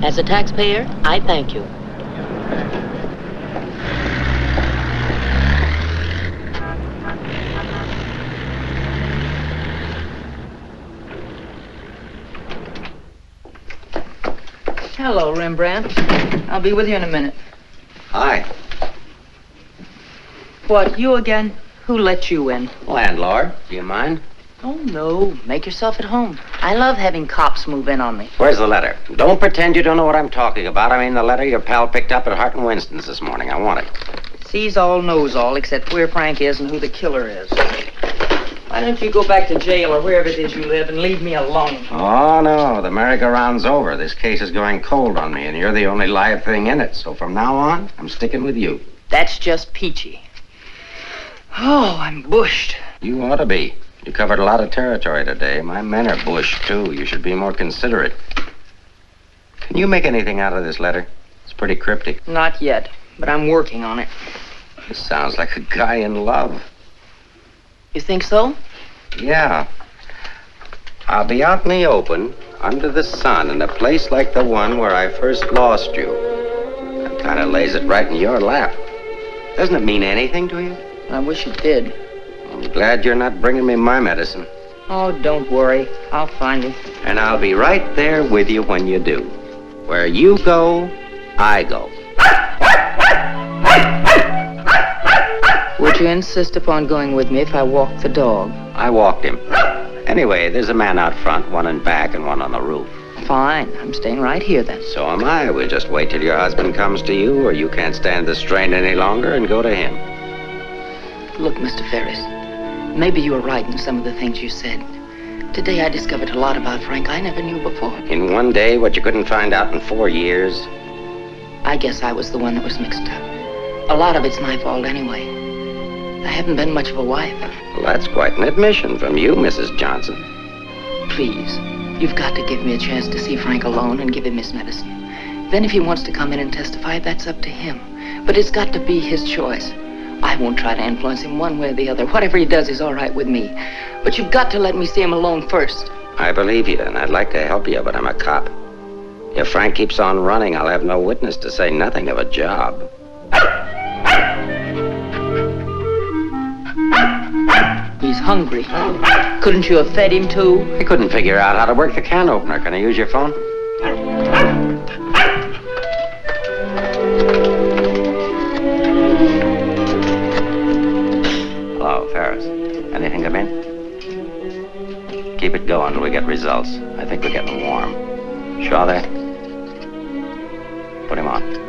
As a taxpayer, I thank you. Hello, Rembrandt. I'll be with you in a minute. Hi. What, you again? Who let you in? Landlord, do you mind? Oh, no. Make yourself at home. I love having cops move in on me. Where's the letter? Don't pretend you don't know what I'm talking about. I mean the letter your pal picked up at Hart and Winston's this morning. I want it. Sees all, knows all, except where Frank is and who the killer is. Why don't you go back to jail or wherever it is you live and leave me alone? Oh, no. The merry-go-round's over. This case is going cold on me, and you're the only live thing in it. So from now on, I'm sticking with you. That's just peachy. Oh, I'm bushed. You ought to be. You covered a lot of territory today. My men are bushed, too. You should be more considerate. Can you make anything out of this letter? It's pretty cryptic. Not yet, but I'm working on it. This sounds like a guy in love. You think so? Yeah. I'll be out in the open, under the sun, in a place like the one where I first lost you. That kind of lays it right in your lap. Doesn't it mean anything to you? I wish it did. I'm glad you're not bringing me my medicine. Oh, don't worry. I'll find it. And I'll be right there with you when you do. Where you go, I go. Would you insist upon going with me if I walked the dog? I walked him. Anyway, there's a man out front, one in back and one on the roof. Fine. I'm staying right here then. So am I. We'll just wait till your husband comes to you, or you can't stand the strain any longer, and go to him. Look, Mr. Ferris, maybe you were right in some of the things you said. Today I discovered a lot about Frank I never knew before. In one day, what you couldn't find out in 4 years? I guess I was the one that was mixed up. A lot of it's my fault anyway. I haven't been much of a wife. Well, that's quite an admission from you, Mrs. Johnson. Please, you've got to give me a chance to see Frank alone and give him his medicine. Then if he wants to come in and testify, that's up to him. But it's got to be his choice. I won't try to influence him one way or the other. Whatever he does is all right with me. But you've got to let me see him alone first. I believe you, and I'd like to help you, but I'm a cop. If Frank keeps on running, I'll have no witness, to say nothing of a job. He's hungry. Couldn't you have fed him, too? I couldn't figure out how to work the can opener. Can I use your phone? Hello, Ferris. Anything come in? Keep it going till we get results. I think we're getting warm. Shaw there? Put him on.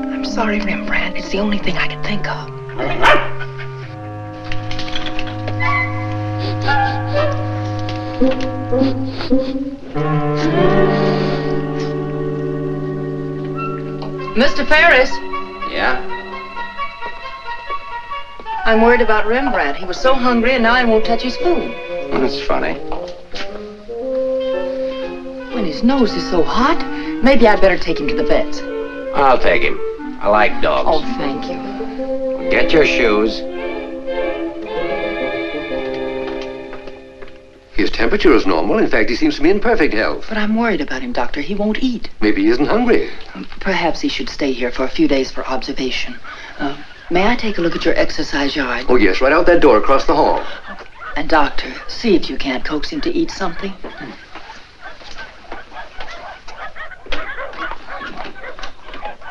I'm sorry, Rembrandt. It's the only thing I could think of. Mr. Ferris, Yeah? I'm worried about Rembrandt. He was so hungry and now he won't touch his food. That's funny. When his nose is so hot, maybe I'd better take him to the vet's. I'll take him. I like dogs. Oh, thank you. Get your shoes. His temperature is normal. In fact, he seems to be in perfect health. But I'm worried about him, Doctor. He won't eat. Maybe he isn't hungry. Perhaps he should stay here for a few days for observation. May I take a look at your exercise yard? Oh, yes, right out that door across the hall. And, Doctor, see if you can't coax him to eat something.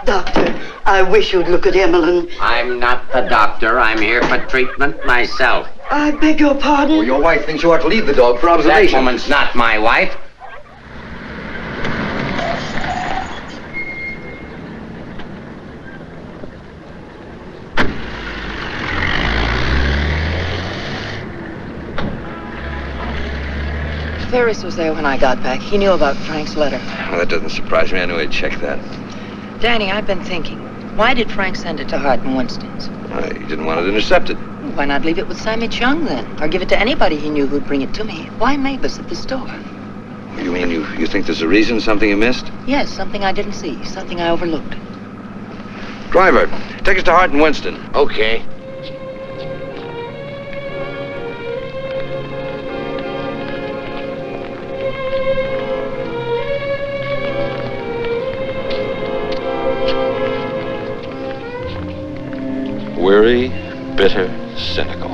Doctor, I wish you'd look at Emmeline. I'm not the doctor. I'm here for treatment myself. I beg your pardon? Well, your wife thinks you ought to leave the dog for observation. That woman's not my wife. Ferris was there when I got back. He knew about Frank's letter. Well, that doesn't surprise me. I knew he'd check that. Danny, I've been thinking. Why did Frank send it to Hart and Winston's? He didn't want it intercepted. Why not leave it with Sammy Chung, then? Or give it to anybody he knew who'd bring it to me? Why Mavis at the store? You mean you think there's a reason, something you missed? Yes, something I didn't see, something I overlooked. Driver, take us to Hart and Winston. Okay. Weary, bitter, cynical.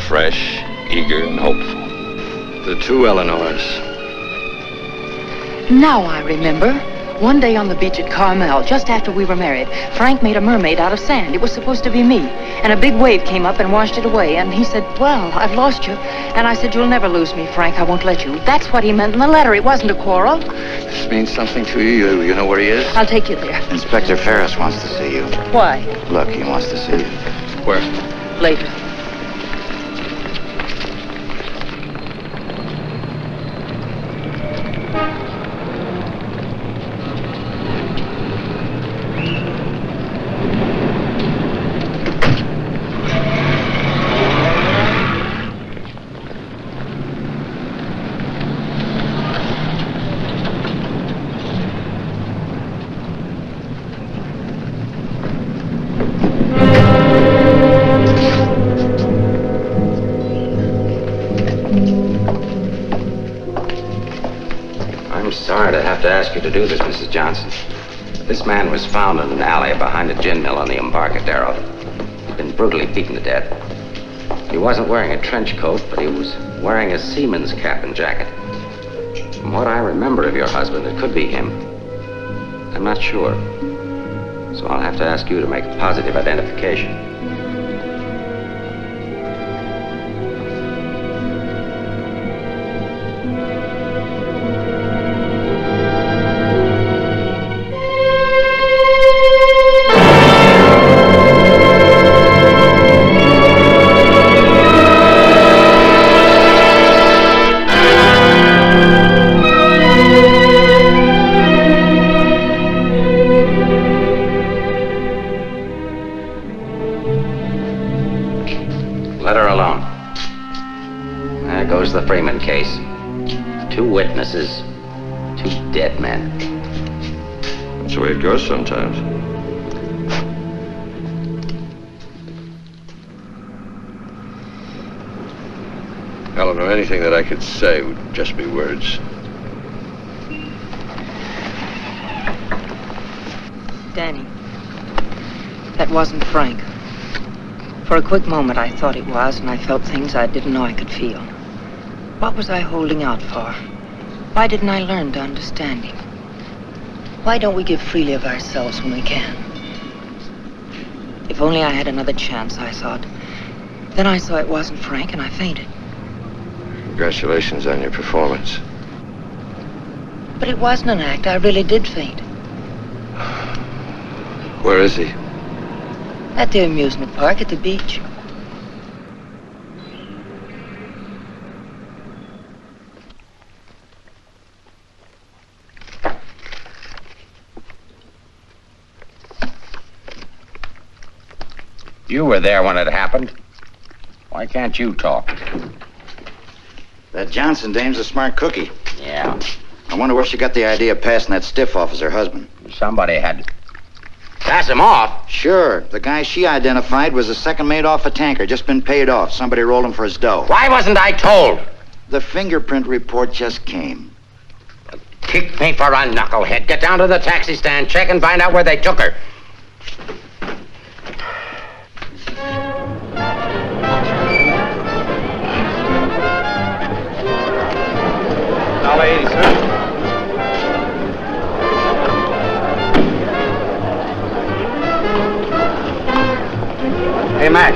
Fresh, eager, and hopeful. The two Eleanors. Now I remember. One day on the beach at Carmel, just after we were married, Frank made a mermaid out of sand. It was supposed to be me. And a big wave came up and washed it away. And he said, well, I've lost you. And I said, you'll never lose me, Frank. I won't let you. That's what he meant in the letter. It wasn't a quarrel. This means something to you. You know where he is? I'll take you there. Inspector Ferris wants to see you. Why? Look, he wants to see you. Where? Later. I'm sorry to have to ask you to do this, Mrs. Johnson. This man was found in an alley behind a gin mill on the Embarcadero. He'd been brutally beaten to death. He wasn't wearing a trench coat, but he was wearing a seaman's cap and jacket. From what I remember of your husband, it could be him. I'm not sure. So I'll have to ask you to make a positive identification. Let her alone. There goes the Freeman case. 2 witnesses, 2 dead men. That's the way it goes sometimes. Eleanor, anything that I could say would just be words. Danny, that wasn't Frank. For a quick moment, I thought it was, and I felt things I didn't know I could feel. What was I holding out for? Why didn't I learn to understand him? Why don't we give freely of ourselves when we can? If only I had another chance, I thought. Then I saw it wasn't Frank, and I fainted. Congratulations on your performance. But it wasn't an act. I really did faint. Where is he? At the amusement park at the beach. You were there when it happened. Why can't you talk? That Johnson dame's a smart cookie. Yeah. I wonder where she got the idea of passing that stiff off as her husband. Somebody had to pass him off. Sure. The guy she identified was a second mate off a tanker, just been paid off. Somebody rolled him for his dough. Why wasn't I told? The fingerprint report just came. Kick me for a knucklehead. Get down to the taxi stand, check and find out where they took her. $1.80, sir. Hey, Mac,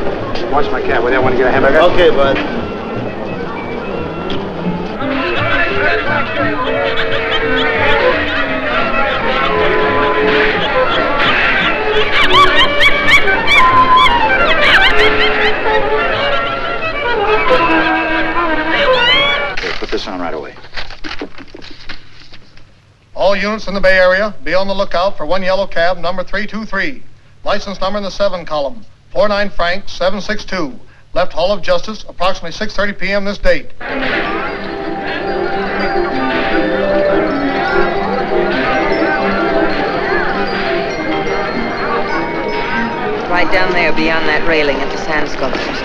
watch my cab. Will you want to get a hamburger? Okay, bud. Here, put this on right away. All units in the Bay Area, be on the lookout for one yellow cab, number 323. License number in the 7 column, 49 Frank 762. Left Hall of Justice, approximately 6:30 p.m. this date. Right down there beyond that railing at the sand sculptures.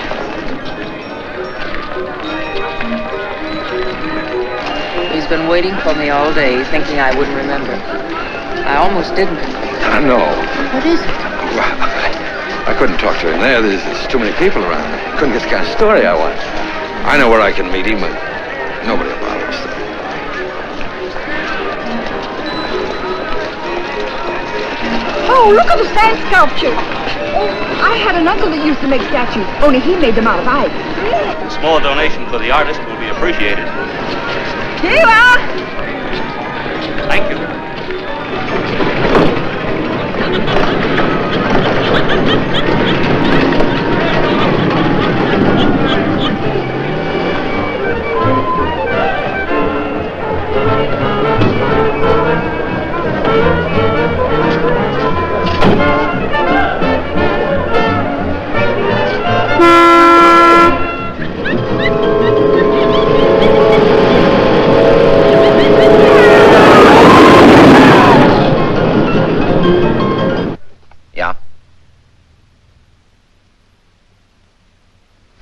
He's been waiting for me all day, thinking I wouldn't remember. I almost didn't. I know. What is it? Well, I couldn't talk to him there. There's too many people around. I couldn't get the kind of story I want. I know where I can meet him, but nobody will bother us. Oh, look at the sand sculpture. Oh, I had an uncle that used to make statues, only he made them out of ice. A small donation for the artist will be appreciated. Here you are. Thank you. Yeah?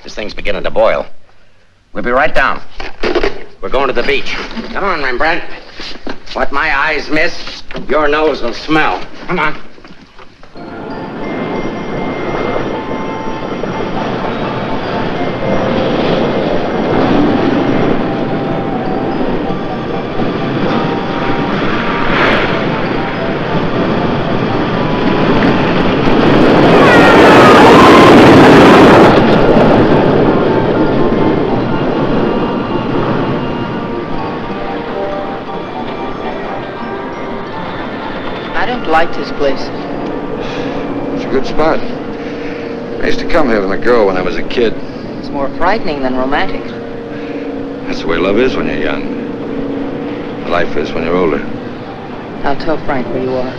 This thing's beginning to boil. We'll be right down. We're going to the beach. Come on, Rembrandt. What my eyes miss, your nose will smell. Come on. I liked his place. It's a good spot. I used to come here with my girl when I was a kid. It's more frightening than romantic. That's the way love is when you're young. Life is when you're older. I'll tell Frank where you are.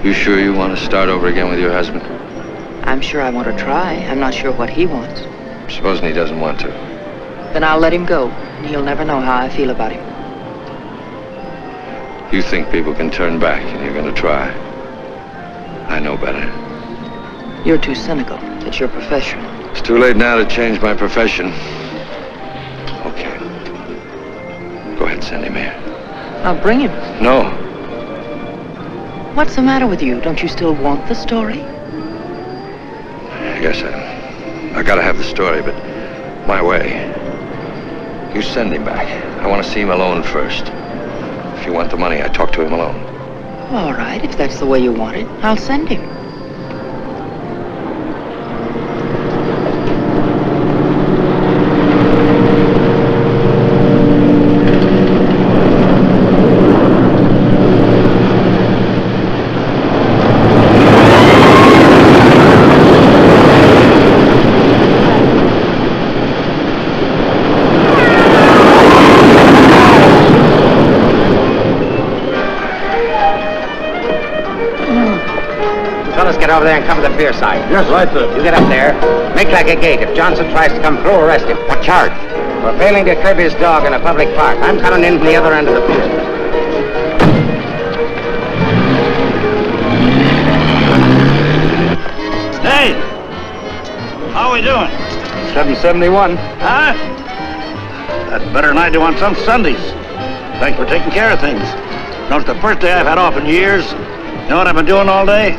You sure you want to start over again with your husband? I'm sure I want to try. I'm not sure what he wants. Supposing he doesn't want to. Then I'll let him go, and he'll never know how I feel about him. You think people can turn back, and you're going to try. I know better. You're too cynical. It's your profession. It's too late now to change my profession. Okay. Go ahead, send him here. I'll bring him. No. What's the matter with you? Don't you still want the story? I guess I gotta have the story, but my way. You send him back. I want to see him alone first. If you want the money, I talk to him alone. All right, if that's the way you want it, I'll send him. get over there and cover the pier side. Yes, right, sir. You get up there. Make like a gate. If Johnson tries to come through, arrest him. What charge? For failing to curb his dog in a public park. I'm coming in from the other end of the pier. Hey! How are we doing? 771. Huh? That's better than I do on some Sundays. Thanks for taking care of things. You know, it's the first day I've had off in years. You know what I've been doing all day?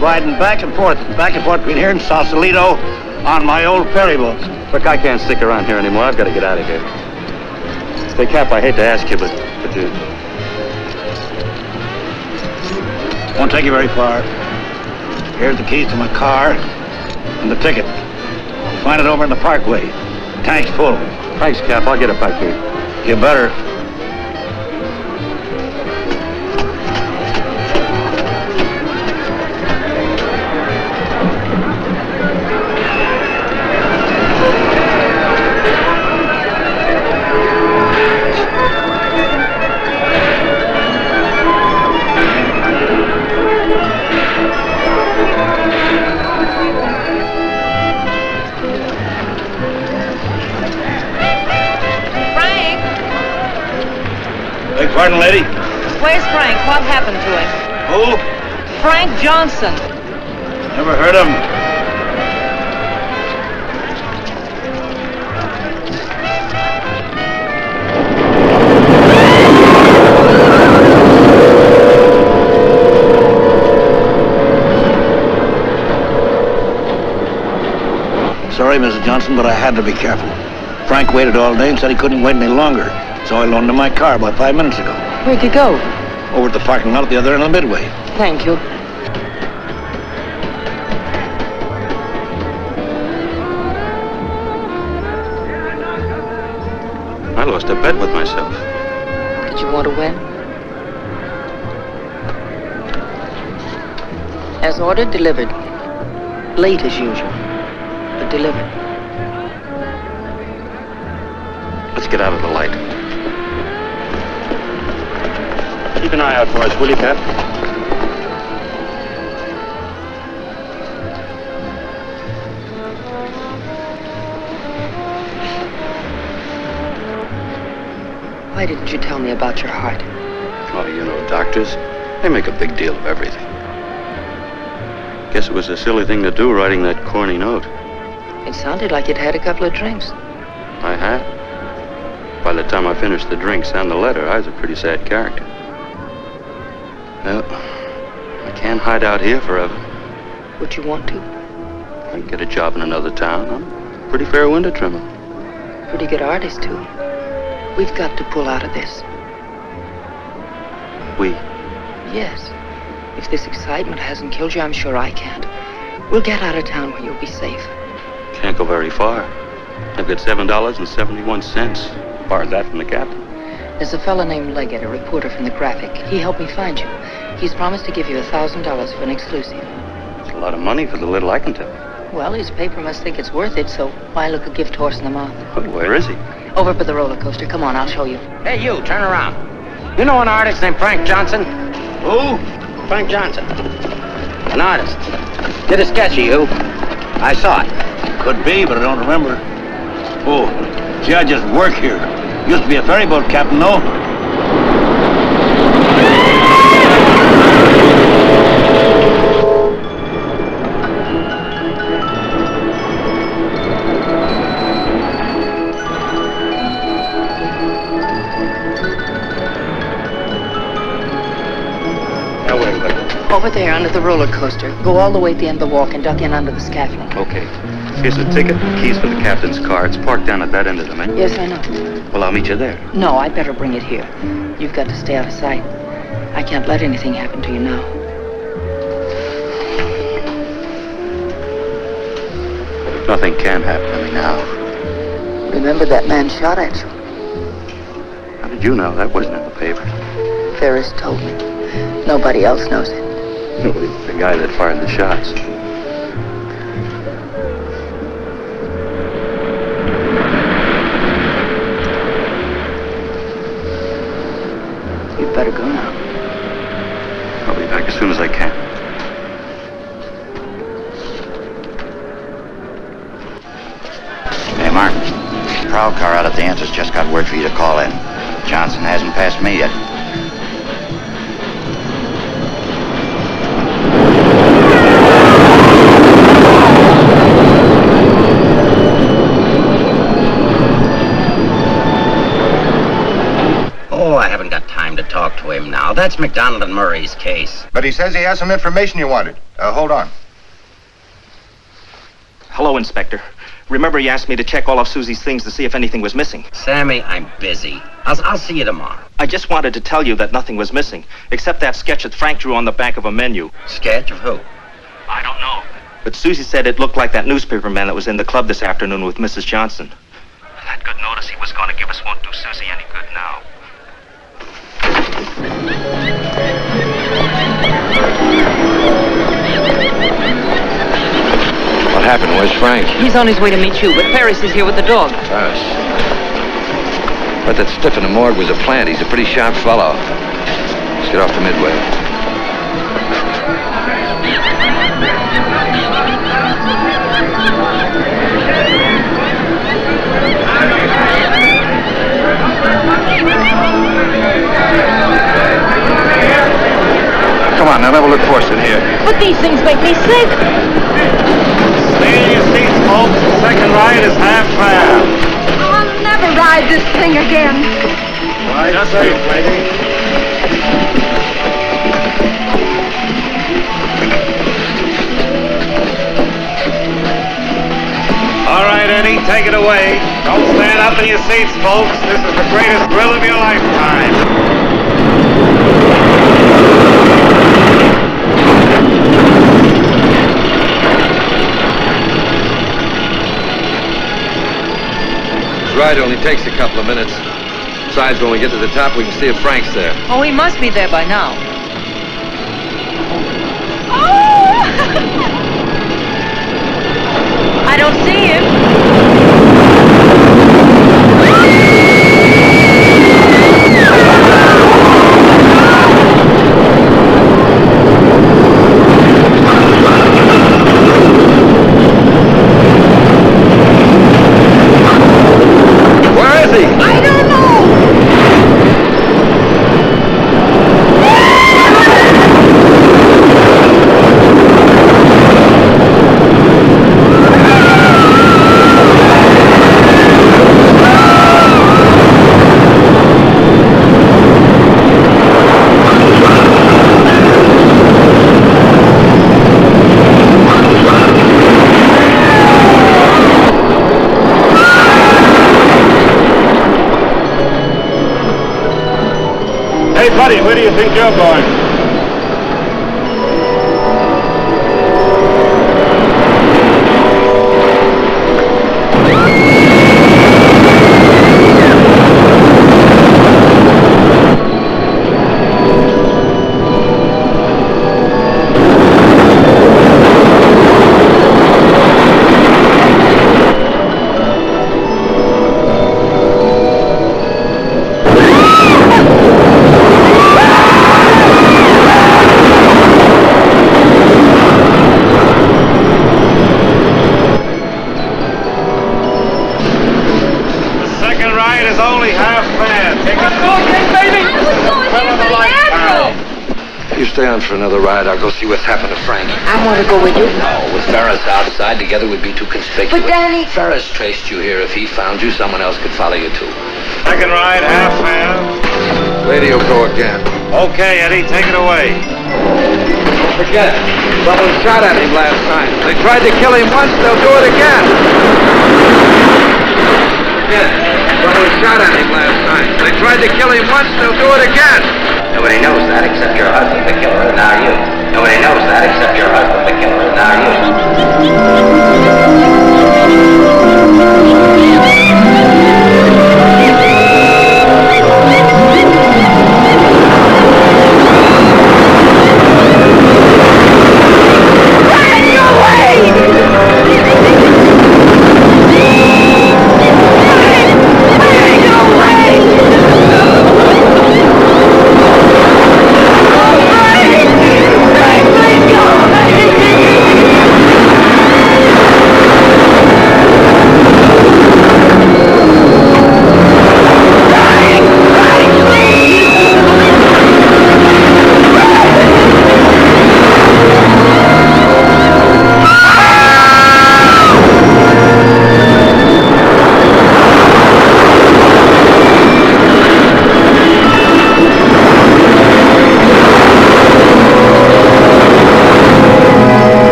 Riding back and forth between here and Sausalito on my old ferry boat. Look, I can't stick around here anymore. I've got to get out of here. Say, Cap, I hate to ask you, but you... Won't take you very far. Here's the keys to my car and the ticket. Find it over in the parkway. Tank's full. Thanks, Cap. I'll get it back here. You better. Pardon, lady? Where's Frank? What happened to him? Who? Frank Johnson. Never heard of him. Sorry, Mrs. Johnson, but I had to be careful. Frank waited all day and said he couldn't wait any longer. So I loaned him my car about 5 minutes ago. Where'd you go? Over at the parking lot at the other end of the Midway. Thank you. I lost a bet with myself. Did you want to win? As ordered, delivered. Late as usual, but delivered. Let's get out of the light. Keep an eye out for us, will you, Cap? Why didn't you tell me about your heart? Oh, you know, doctors, they make a big deal of everything. Guess it was a silly thing to do, writing that corny note. It sounded like you'd had a couple of drinks. I had. By the time I finished the drinks and the letter, I was a pretty sad character. Well, I can't hide out here forever. Would you want to? I can get a job in another town. I'm a pretty fair window trimmer. Pretty good artist, too. We've got to pull out of this. We? Yes. If this excitement hasn't killed you, I'm sure I can't. We'll get out of town where you'll be safe. Can't go very far. I've got $7.71. Borrowed that from the captain. There's a fella named Leggett, a reporter from the Graphic. He helped me find you. He's promised to give you $1,000 for an exclusive. It's a lot of money for the little I can tell. Well, his paper must think it's worth it, so why look a gift horse in the mouth? But where is he? Over by the roller coaster. Come on, I'll show you. Hey, you, turn around. You know an artist named Frank Johnson? Who? Frank Johnson. An artist. Did a sketch of you. I saw it. Could be, but I don't remember. Oh, see, I just work here. Used to be a ferry boat captain, though. Now, wait. Over there, under the roller coaster. Go all the way at the end of the walk and duck in under the scaffolding. Okay. Here's the ticket, keys for the captain's car. It's parked down at that end of the main. Yes, I know. Well, I'll meet you there. No, I'd better bring it here. You've got to stay out of sight. I can't let anything happen to you now. Nothing can happen to me now. Remember that man shot at you? How did you know? That wasn't in the paper. Ferris told me. Nobody else knows it. The guy that fired the shots. You'd better go now. I'll be back as soon as I can. out at the entrance just got word for you to call in. Johnson hasn't passed me yet. Oh, I haven't got time to talk to him now. That's McDonald and Murray's case. But he says he has some information you wanted. Hold on. Hello, Inspector. Remember you asked me to check all of Susie's things to see if anything was missing? Sammy, I'm busy. I'll see you tomorrow. I just wanted to tell you that nothing was missing, except that sketch that Frank drew on the back of a menu. Sketch of who? I don't know. But Susie said it looked like that newspaper man that was in the club this afternoon with Mrs. Johnson. That good notice he was going to give us won't do Susie any good now. What happened? Where's Frank? He's on his way to meet you, but Ferris is here with the dog. Ferris. But that stiff in the morgue was a plant. He's a pretty sharp fellow. Let's get off the Midway. Come on, now, level it force in here. But these things make me sick. Stay in your seats, folks. The second ride is half fare. I'll never ride this thing again. Ride safe, lady. All right, Eddie, take it away. Don't stand up in your seats, folks. This is the greatest thrill of your lifetime. Ride only takes a couple of minutes. Besides, when we get to the top, we can see if Frank's there. Oh, he must be there by now. I don't see him. Where is he? I don't know. Hey, buddy, where do you think you're going? You stay on for another ride. I'll go see what's happened to Frank. I want to go with you. No, with Ferris outside, together we'd be too conspicuous. But Danny... Ferris traced you here. If he found you, someone else could follow you too. Second ride, half fare. Lady will go again. Okay, Eddie, take it away. Don't forget, someone shot at him last night. They tried to kill him once, they'll do it again. Forget, someone shot at him last night. They tried to kill him once, they'll do it again. Nobody knows that except your husband, the killer, and now you. Nobody knows that except your husband, the killer, and now you.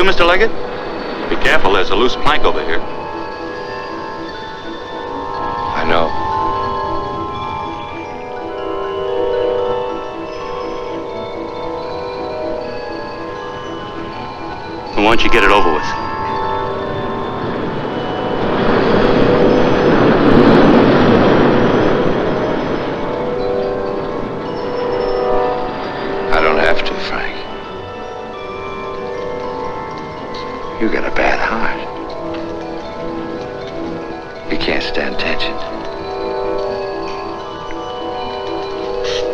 Mr. Leggett? Be careful, there's a loose plank over here. I know. Why don't you get it over with? I don't have to, Frank. You got a bad heart. You can't stand tension.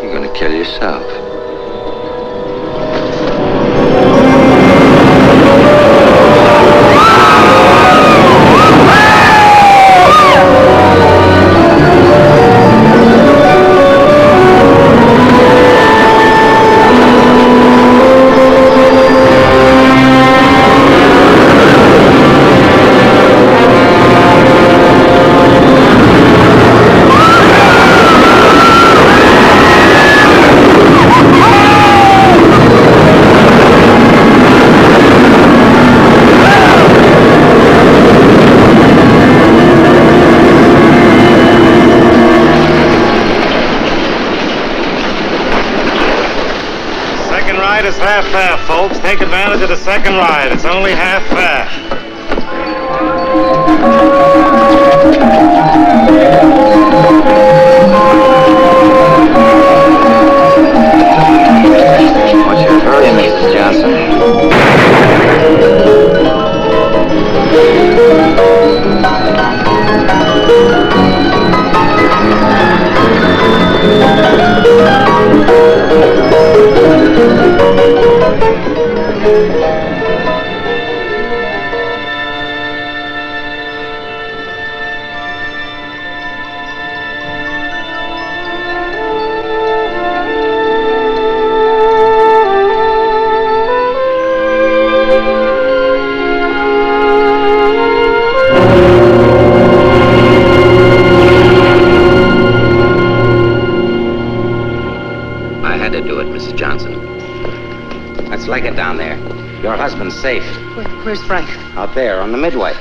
You're gonna kill yourself. Half fare, folks. Take advantage of the second ride. It's only half fare. What's your hurry, Mrs. Johnson? I had to do it, Mrs. Johnson. Let's leg it down there. Your husband's safe. Where's Frank? Out there on the midway.